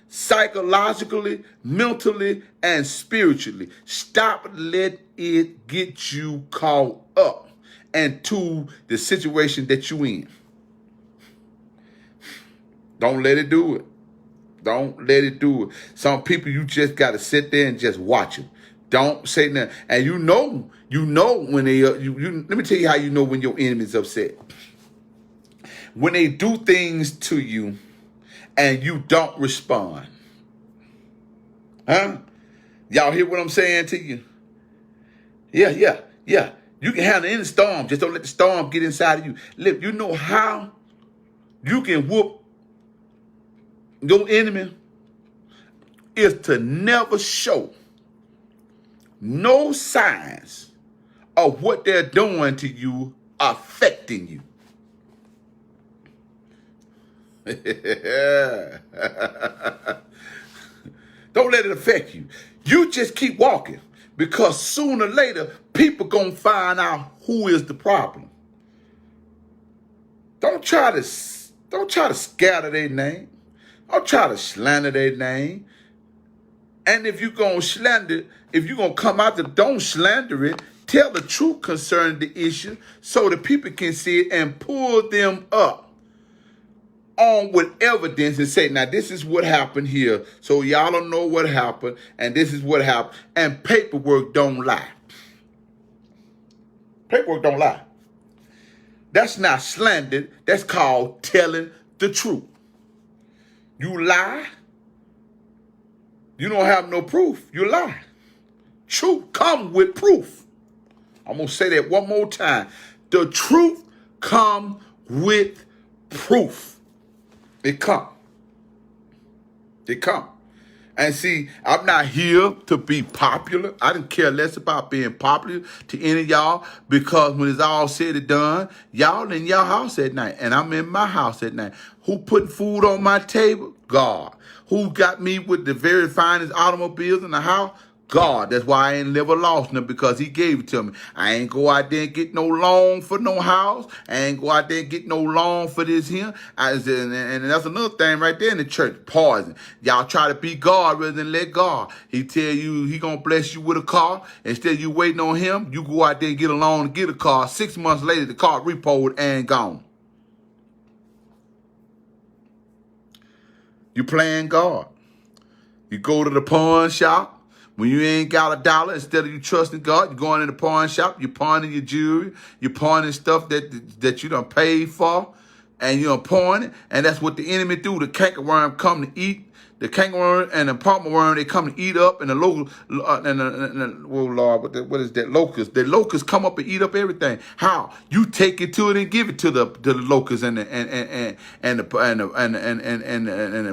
Psychologically, mentally, and spiritually. Stop letting it get you caught up into the situation that you're in. Don't let it do it. Don't let it do it. Some people, you just got to sit there and just watch them. Don't say nothing. And you know when they, let me tell you how you know when your enemy's upset. When they do things to you and you don't respond. Huh? Y'all hear what I'm saying to you? Yeah. You can handle any storm. Just don't let the storm get inside of you. Look, you know how you can whoop your enemy is to never show no signs of what they're doing to you affecting you. Don't let it affect you. You just keep walking, because sooner or later people gonna find out who is the problem. Don't try to scatter their name. Don't try to slander their name. And if you're going to slander, if you're going to come out there, don't slander it. Tell the truth concerning the issue so the people can see it and pull them up on with evidence and say, now this is what happened here. So y'all don't know what happened, and this is what happened. And paperwork don't lie. Paperwork don't lie. That's not slander. That's called telling the truth. You lie, you don't have no proof. You lie. Truth come with proof. I'm going to say that one more time. The truth come with proof. It come. It come. And see, I'm not here to be popular. I didn't care less about being popular to any of y'all, because when it's all said and done, y'all in your house at night and I'm in my house at night. Who put food on my table? God. Who got me with the very finest automobiles in the house? God. That's why I ain't never lost them, because he gave it to me. I ain't go out there and get no loan for no house. I ain't go out there and get no loan for this here. And that's another thing right there in the church. Poison. Y'all try to be God rather than let God. He tell you he gonna bless you with a car. Instead of you waiting on him, you go out there and get a loan and get a car. 6 months later, the car repoed and gone. You playing God. You go to the pawn shop. When you ain't got $1, instead of you trusting God, you're going in the pawn shop, you're pawning your jewelry, you're pawning stuff that you done paid for, and you're pawning it, and that's what the enemy do. The cankerworm come to eat. The cankerworm and the palmer worm, they come to eat up, and the local, oh Lord, what is that? Locusts. The locusts come up and eat up everything. How? You take it to it and give it to the locusts and the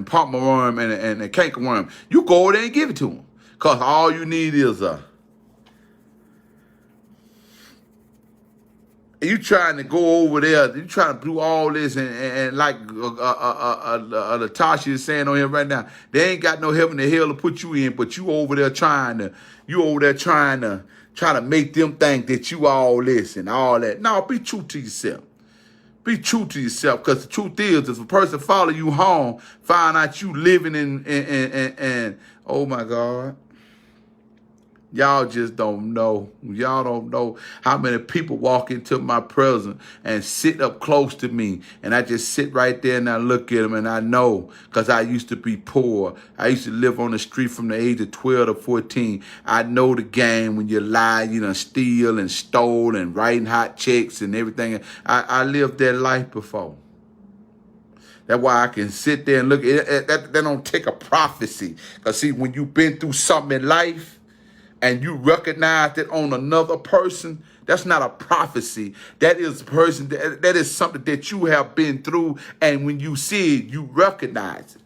palmer worm and the cankerworm. You go over there and give it to them. Because all you need is you trying to go over there, you trying to do all this, and like Latasha is saying on here right now, they ain't got no heaven or hell to put you in, but you over there trying to make them think that you all this and all that. No, be true to yourself. Be true to yourself, because the truth is, if a person follow you home, find out you living in oh my God. Y'all just don't know. Y'all don't know how many people walk into my presence and sit up close to me. And I just sit right there and I look at them, and I know, because I used to be poor. I used to live on the street from the age of 12 to 14. I know the game when you lie, you done steal and stole and writing hot checks and everything. I lived that life before. That's why I can sit there and look at it. That don't take a prophecy. Because see, when you've been through something in life, and you recognize it on another person, That's not a prophecy. That is a person, that is something that you have been through, and when you see it, you recognize it.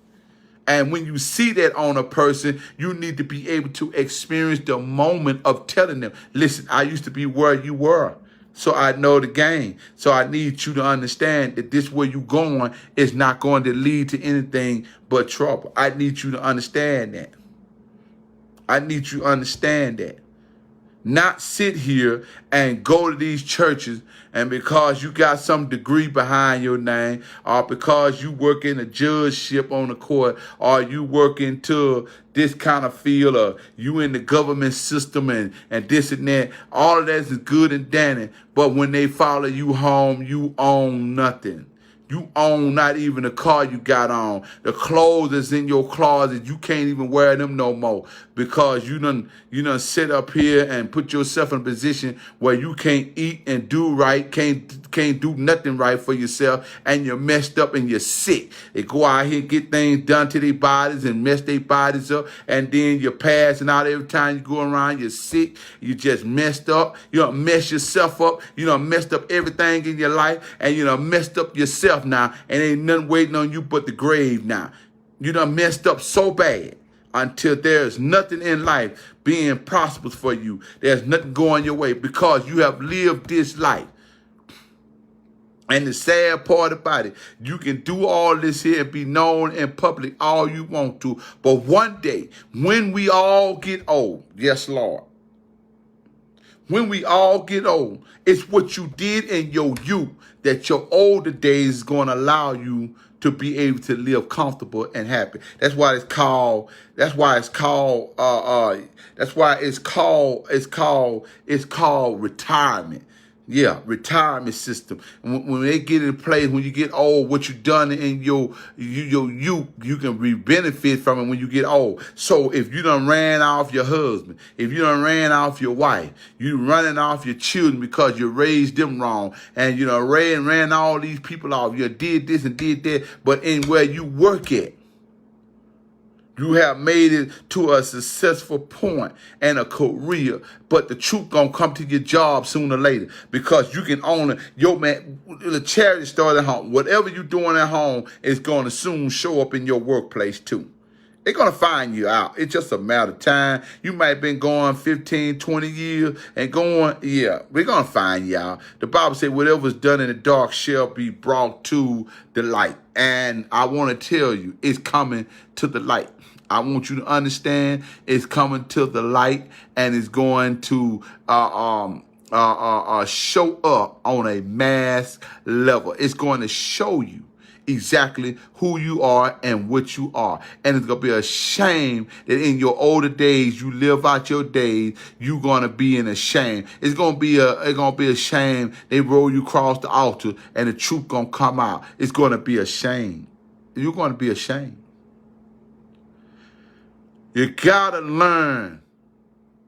And when you see that on a person, you need to be able to experience the moment of telling them, listen, I used to be where you were, so I know the game. So I need you to understand that this where you're going is not going to lead to anything but trouble. I need you to understand that. I need you to understand that. Not sit here and go to these churches, and because you got some degree behind your name, or because you work in a judgeship on the court, or you work into this kind of field, or you in the government system and this and that, all of that is good and dandy, but when they follow you home, you own nothing. You own not even the car you got on. The clothes that's in your closet, you can't even wear them no more because you done sit up here and put yourself in a position where you can't eat and do right, can't do nothing right for yourself, and you're messed up and you're sick. They go out here, get things done to their bodies and mess their bodies up, and then you're passing out every time you go around. You're sick. You just messed up. You done mess yourself up. You done messed up everything in your life, and you done messed up yourself now, and ain't nothing waiting on you but the grave now. You done messed up so bad until there's nothing in life being prosperous for you. There's nothing going your way because you have lived this life. And the sad part about it, you can do all this here and be known in public all you want to, but one day, when we all get old, yes, Lord, when we all get old, it's what you did in your youth that your older days is going to allow you to be able to live comfortable and happy. That's why it's called retirement. Yeah, retirement system. When they get in place, when you get old, what you done in your youth, you can benefit from it when you get old. So if you done ran off your husband, if you done ran off your wife, you running off your children because you raised them wrong, and you know ran all these people off, you did this and did that, but in where you work at, you have made it to a successful point and a career, but the truth gonna come to your job sooner or later because you can own it. Yo, man, the charity start at home. Whatever you're doing at home is gonna soon show up in your workplace too. They're gonna find you out. It's just a matter of time. You might have been going 15, 20 years and going, yeah, we're gonna find you out. The Bible says whatever's done in the dark shall be brought to the light. And I want to tell you, it's coming to the light. I want you to understand it's coming to the light, and it's going to show up on a mass level. It's going to show you exactly who you are and what you are. And it's going to be a shame that in your older days, you live out your days, you're going to be in a shame. It's going to be a shame they roll you across the altar and the truth going to come out. It's going to be a shame. You're going to be ashamed. You got to learn.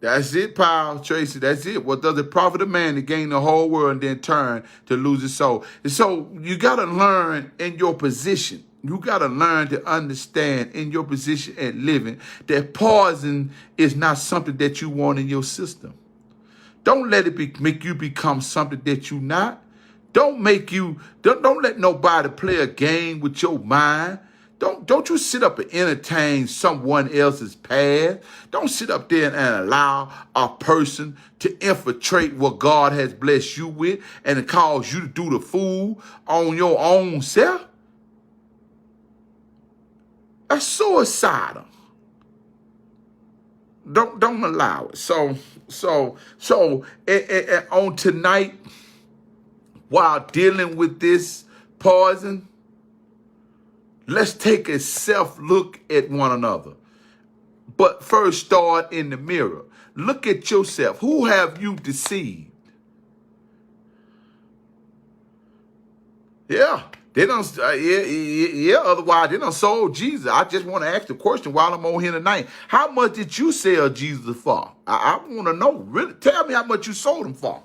That's it, pal, Tracy. That's it. What does it profit a man to gain the whole world and then turn to lose his soul? And so you got to learn in your position. You got to learn to understand in your position and living that poison is not something that you want in your system. Don't let it make you become something that you're not. Don't let nobody play a game with your mind. Don't you sit up and entertain someone else's past. Don't sit up there and allow a person to infiltrate what God has blessed you with and to cause you to do the fool on your own self. That's suicidal. Don't allow it. So on tonight, while dealing with this poison, let's take a self-look at one another. But first, start in the mirror. Look at yourself. Who have you deceived? Yeah, they don't. Otherwise, they don't sold Jesus. I just want to ask the question while I'm on here tonight. How much did you sell Jesus for? I want to know. Really, tell me how much you sold him for.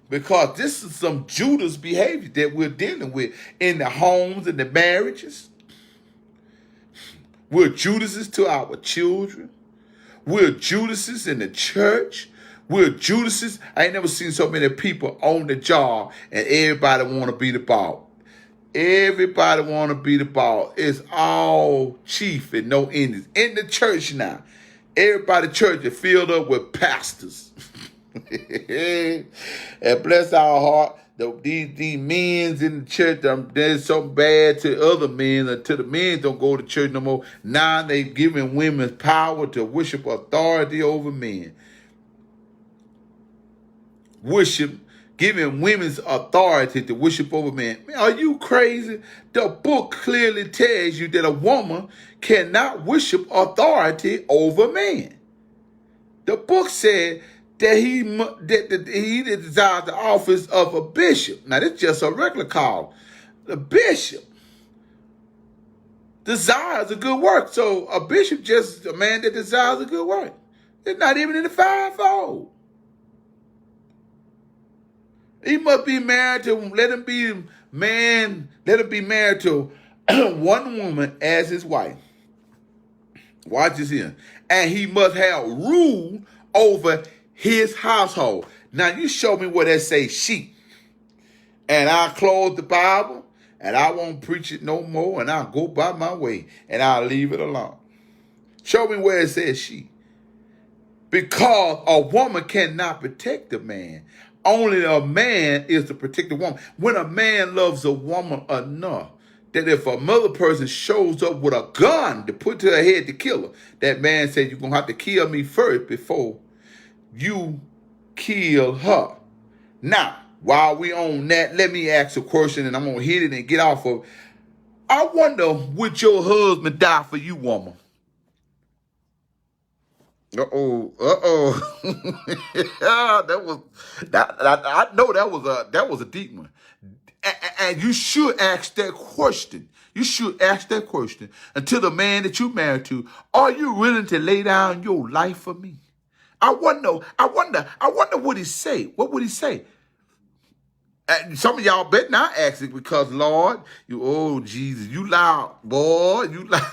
Because this is some Judas behavior that we're dealing with in the homes and the marriages. We're Judases to our children. We're Judases in the church. We're Judases. I ain't never seen so many people on the job and everybody want to be the boss. Everybody want to be the boss. It's all chief and no Indians. In the church now, everybody church is filled up with pastors. And bless our heart, these men's in the church, they're so bad to other men until the men don't go to church no more. Now they giving women power to worship authority over men. Giving women's authority to worship over men. Man, are you crazy? The book clearly tells you that a woman cannot worship authority over man. The book said that he desires the office of a bishop. Now, that's just a regular call. The bishop desires a good work. So a bishop just a man that desires a good work. It's not even in the fivefold. He must be married to, let him be married to one woman as his wife. Watch this here. And he must have rule over his household. Now you show me where that say she. And I'll close the Bible and I won't preach it no more and I'll go by my way and I'll leave it alone. Show me where it says she. Because a woman cannot protect a man. Only a man is to protect a woman. When a man loves a woman enough that if another person shows up with a gun to put to her head to kill her, that man said, you're going to have to kill me first before you kill her. Now, while we on that, let me ask a question and I'm going to hit it and get off of it. I wonder, would your husband die for you, woman? I know that was a deep one. And you should ask that question. You should ask that question until the man that you married to, are you willing to lay down your life for me? I wonder what he say. What would he say? Some of y'all bet not ask it because Lord, Jesus, you loud, boy, you loud.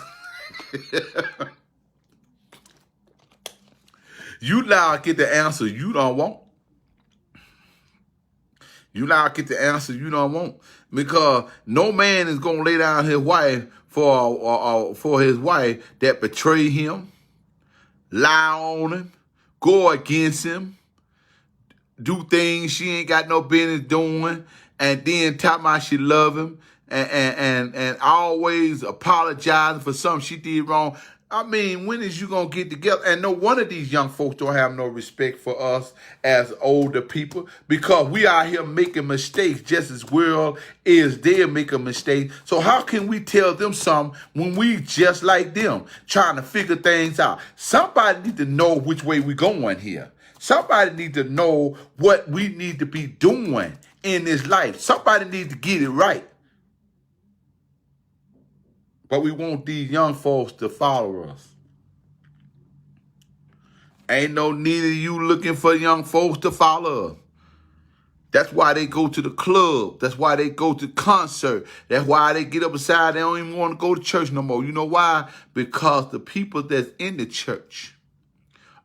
You loud get the answer you don't want. You loud get the answer you don't want. Because no man is going to lay down his wife for his wife that betray him, lie on him, go against him, do things she ain't got no business doing, and then talk about she love him and always apologizing for something she did wrong. I mean, when is you going to get together? And no one of these young folks don't have no respect for us as older people because we out here making mistakes just as well as they're making mistakes. So how can we tell them something when we just like them trying to figure things out? Somebody need to know which way we going here. Somebody need to know what we need to be doing in this life. Somebody need to get it right. But we want these young folks to follow us. Ain't no need of you looking for young folks to follow us. That's why they go to the club. That's why they go to concert. That's why they get up aside. They don't even want to go to church no more. You know why? Because the people that's in the church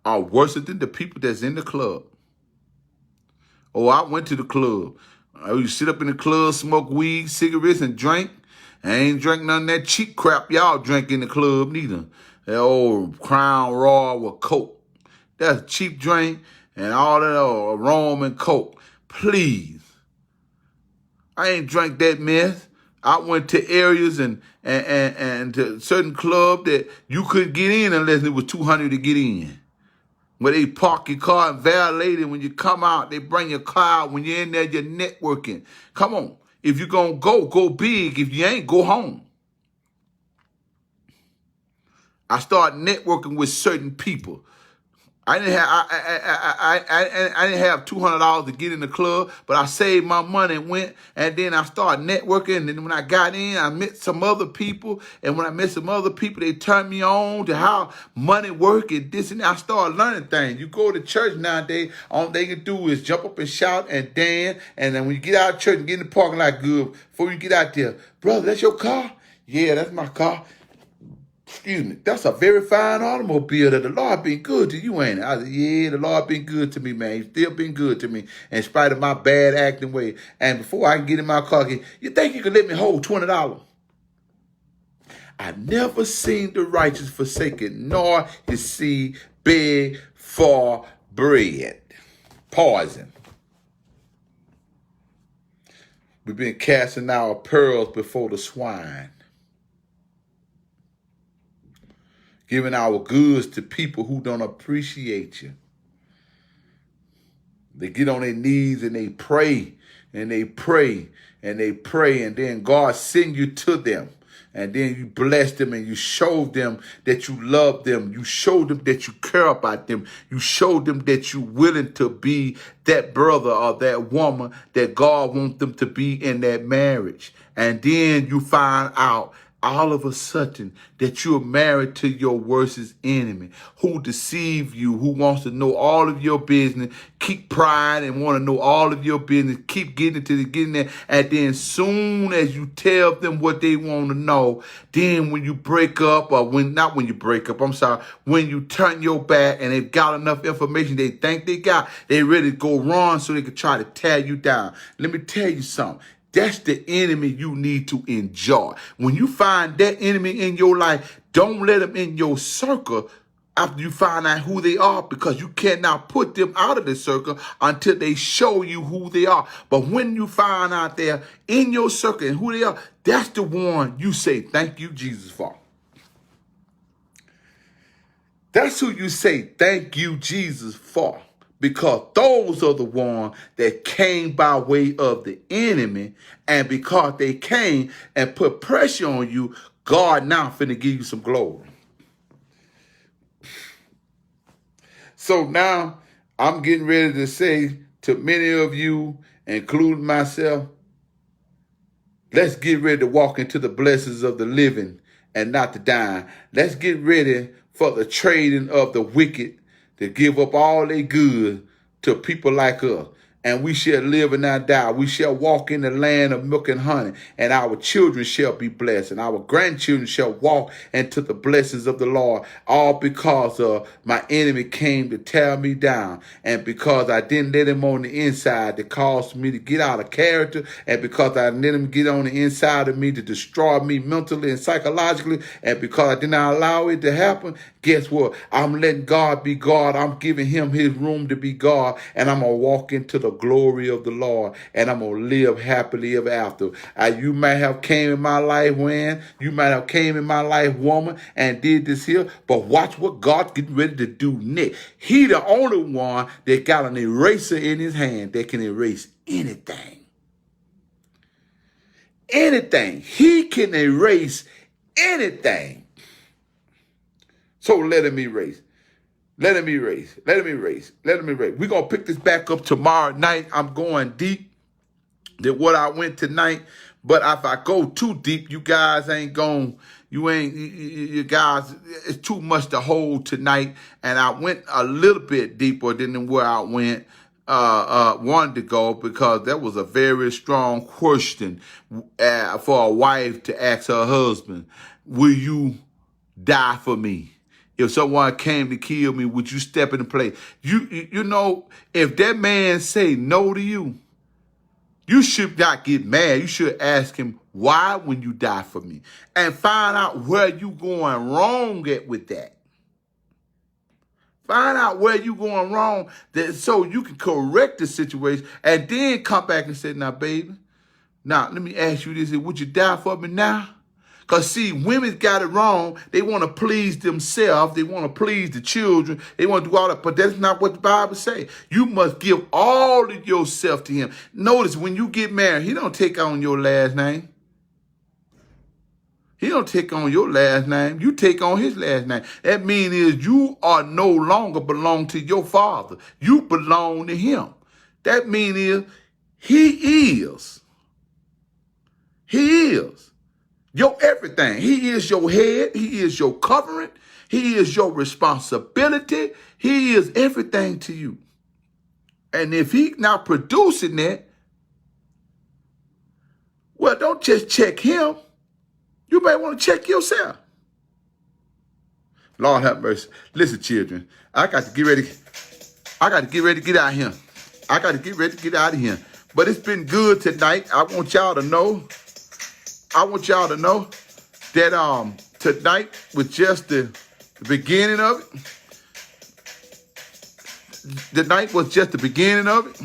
are worse than the people that's in the club. Oh, I went to the club. You sit up in the club, smoke weed, cigarettes, and drink. I ain't drink none of that cheap crap y'all drink in the club neither. That old Crown Royal with Coke. That's a cheap drink and all that rum and Coke. Please. I ain't drank that mess. I went to areas and to certain club that you couldn't get in unless it was $200 to get in. Where they park your car and valet it. When you come out, they bring your car out. When you're in there, you're networking. Come on. If you're going to go big. If you ain't, go home. I started networking with certain people. I didn't have $200 to get in the club, but I saved my money and went, and then I started networking. And then when I got in, I met some other people, and when I met some other people, they turned me on to how money work and this and that. I started learning things. You go to church nowadays, all they can do is jump up and shout and dance, and then when you get out of church and get in the parking lot good, before you get out there, brother, that's your car? Yeah, that's my car. excuse me, that's a very fine automobile that the Lord been good to you, ain't it? I said, yeah, the Lord been good to me, man. He's still been good to me in spite of my bad acting way. And before I can get in my car, you think you can let me hold $20? I never seen the righteous forsaken, nor his seed beg for bread. Poison. We've been casting our pearls before the swine. Giving our goods to people who don't appreciate you. They get on their knees and they pray and they pray and they pray, and then God send you to them. And then you bless them and you show them that you love them. You show them that you care about them. You show them that you're willing to be that brother or that woman that God wants them to be in that marriage. And then you find out all of a sudden that you're married to your worst enemy, who deceive you, who wants to know all of your business, keep prying and want to know all of your business, keep getting there. And then soon as you tell them what they want to know, then when you break up, or when you turn your back and they've got enough information they think they got, they ready to go run so they can try to tear you down. Let me tell you something. That's the enemy you need to enjoy. When you find that enemy in your life, don't let them in your circle after you find out who they are, because you cannot put them out of the circle until they show you who they are. But when you find out they're in your circle and who they are, that's the one you say, thank you, Jesus, for. That's who you say, thank you, Jesus, for. Because those are the ones that came by way of the enemy. And because they came and put pressure on you, God now finna give you some glory. So now I'm getting ready to say to many of you, including myself, let's get ready to walk into the blessings of the living and not the dying. Let's get ready for the trading of the wicked to give up all they good to people like us. And we shall live and not die. We shall walk in the land of milk and honey, and our children shall be blessed, and our grandchildren shall walk into the blessings of the Lord, all because my enemy came to tear me down, and because I didn't let him on the inside that caused me to get out of character, and because I let him get on the inside of me to destroy me mentally and psychologically, and because I did not allow it to happen, guess what? I'm letting God be God. I'm giving him his room to be God, and I'm going to walk into the glory of the Lord, and I'm going to live happily ever after. You might have came in my life when, you might have came in my life woman and did this here, but watch what God's getting ready to do next. He the only one that got an eraser in his hand that can erase anything. Anything. He can erase anything. So let him erase. Let him erase. Let him erase. Let him erase. We're going to pick this back up tomorrow night. I'm going deep than what I went tonight. But if I go too deep, you guys ain't going, you guys, it's too much to hold tonight. And I went a little bit deeper than where I wanted to go, because that was a very strong question for a wife to ask her husband, will you die for me? If someone came to kill me, would you step in the place? You know, if that man say no to you, you should not get mad. You should ask him, why when you die for me? And find out where you going wrong at with that. Find out where you going wrong so you can correct the situation, and then come back and say, now, baby, now, let me ask you this. Would you die for me now? Because, see, women got it wrong. They want to please themselves. They want to please the children. They want to do all that. But that's not what the Bible says. You must give all of yourself to him. Notice, when you get married, he don't take on your last name. He don't take on your last name. You take on his last name. That means is you are no longer belong to your father. You belong to him. That means is he is your everything. He is your head. He is your covering. He is your responsibility. He is everything to you. And if he's not producing that, well, don't just check him. You may want to check yourself. Lord have mercy. Listen, children, I got to get ready. I got to get ready to get out of here. I got to get ready to get out of here. But it's been good tonight. I want y'all to know. That tonight was just the beginning of it. The night was just the beginning of it.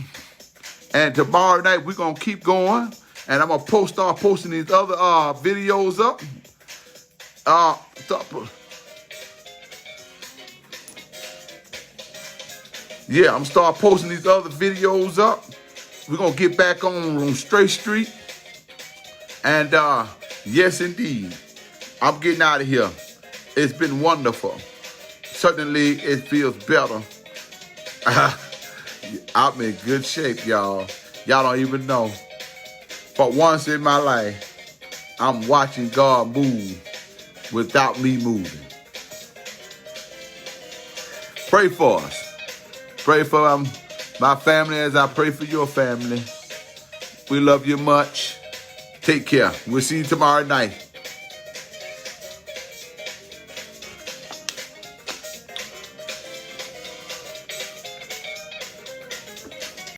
And tomorrow night we're gonna keep going. And I'm gonna start posting these other videos up. Yeah, I'm gonna start posting these other videos up. We're gonna get back on Straight Street. And yes, indeed, I'm getting out of here. It's been wonderful. Certainly, it feels better. I'm in good shape, y'all. Y'all don't even know. For once in my life, I'm watching God move without me moving. Pray for us. Pray for my family as I pray for your family. We love you much. Take care. We'll see you tomorrow night.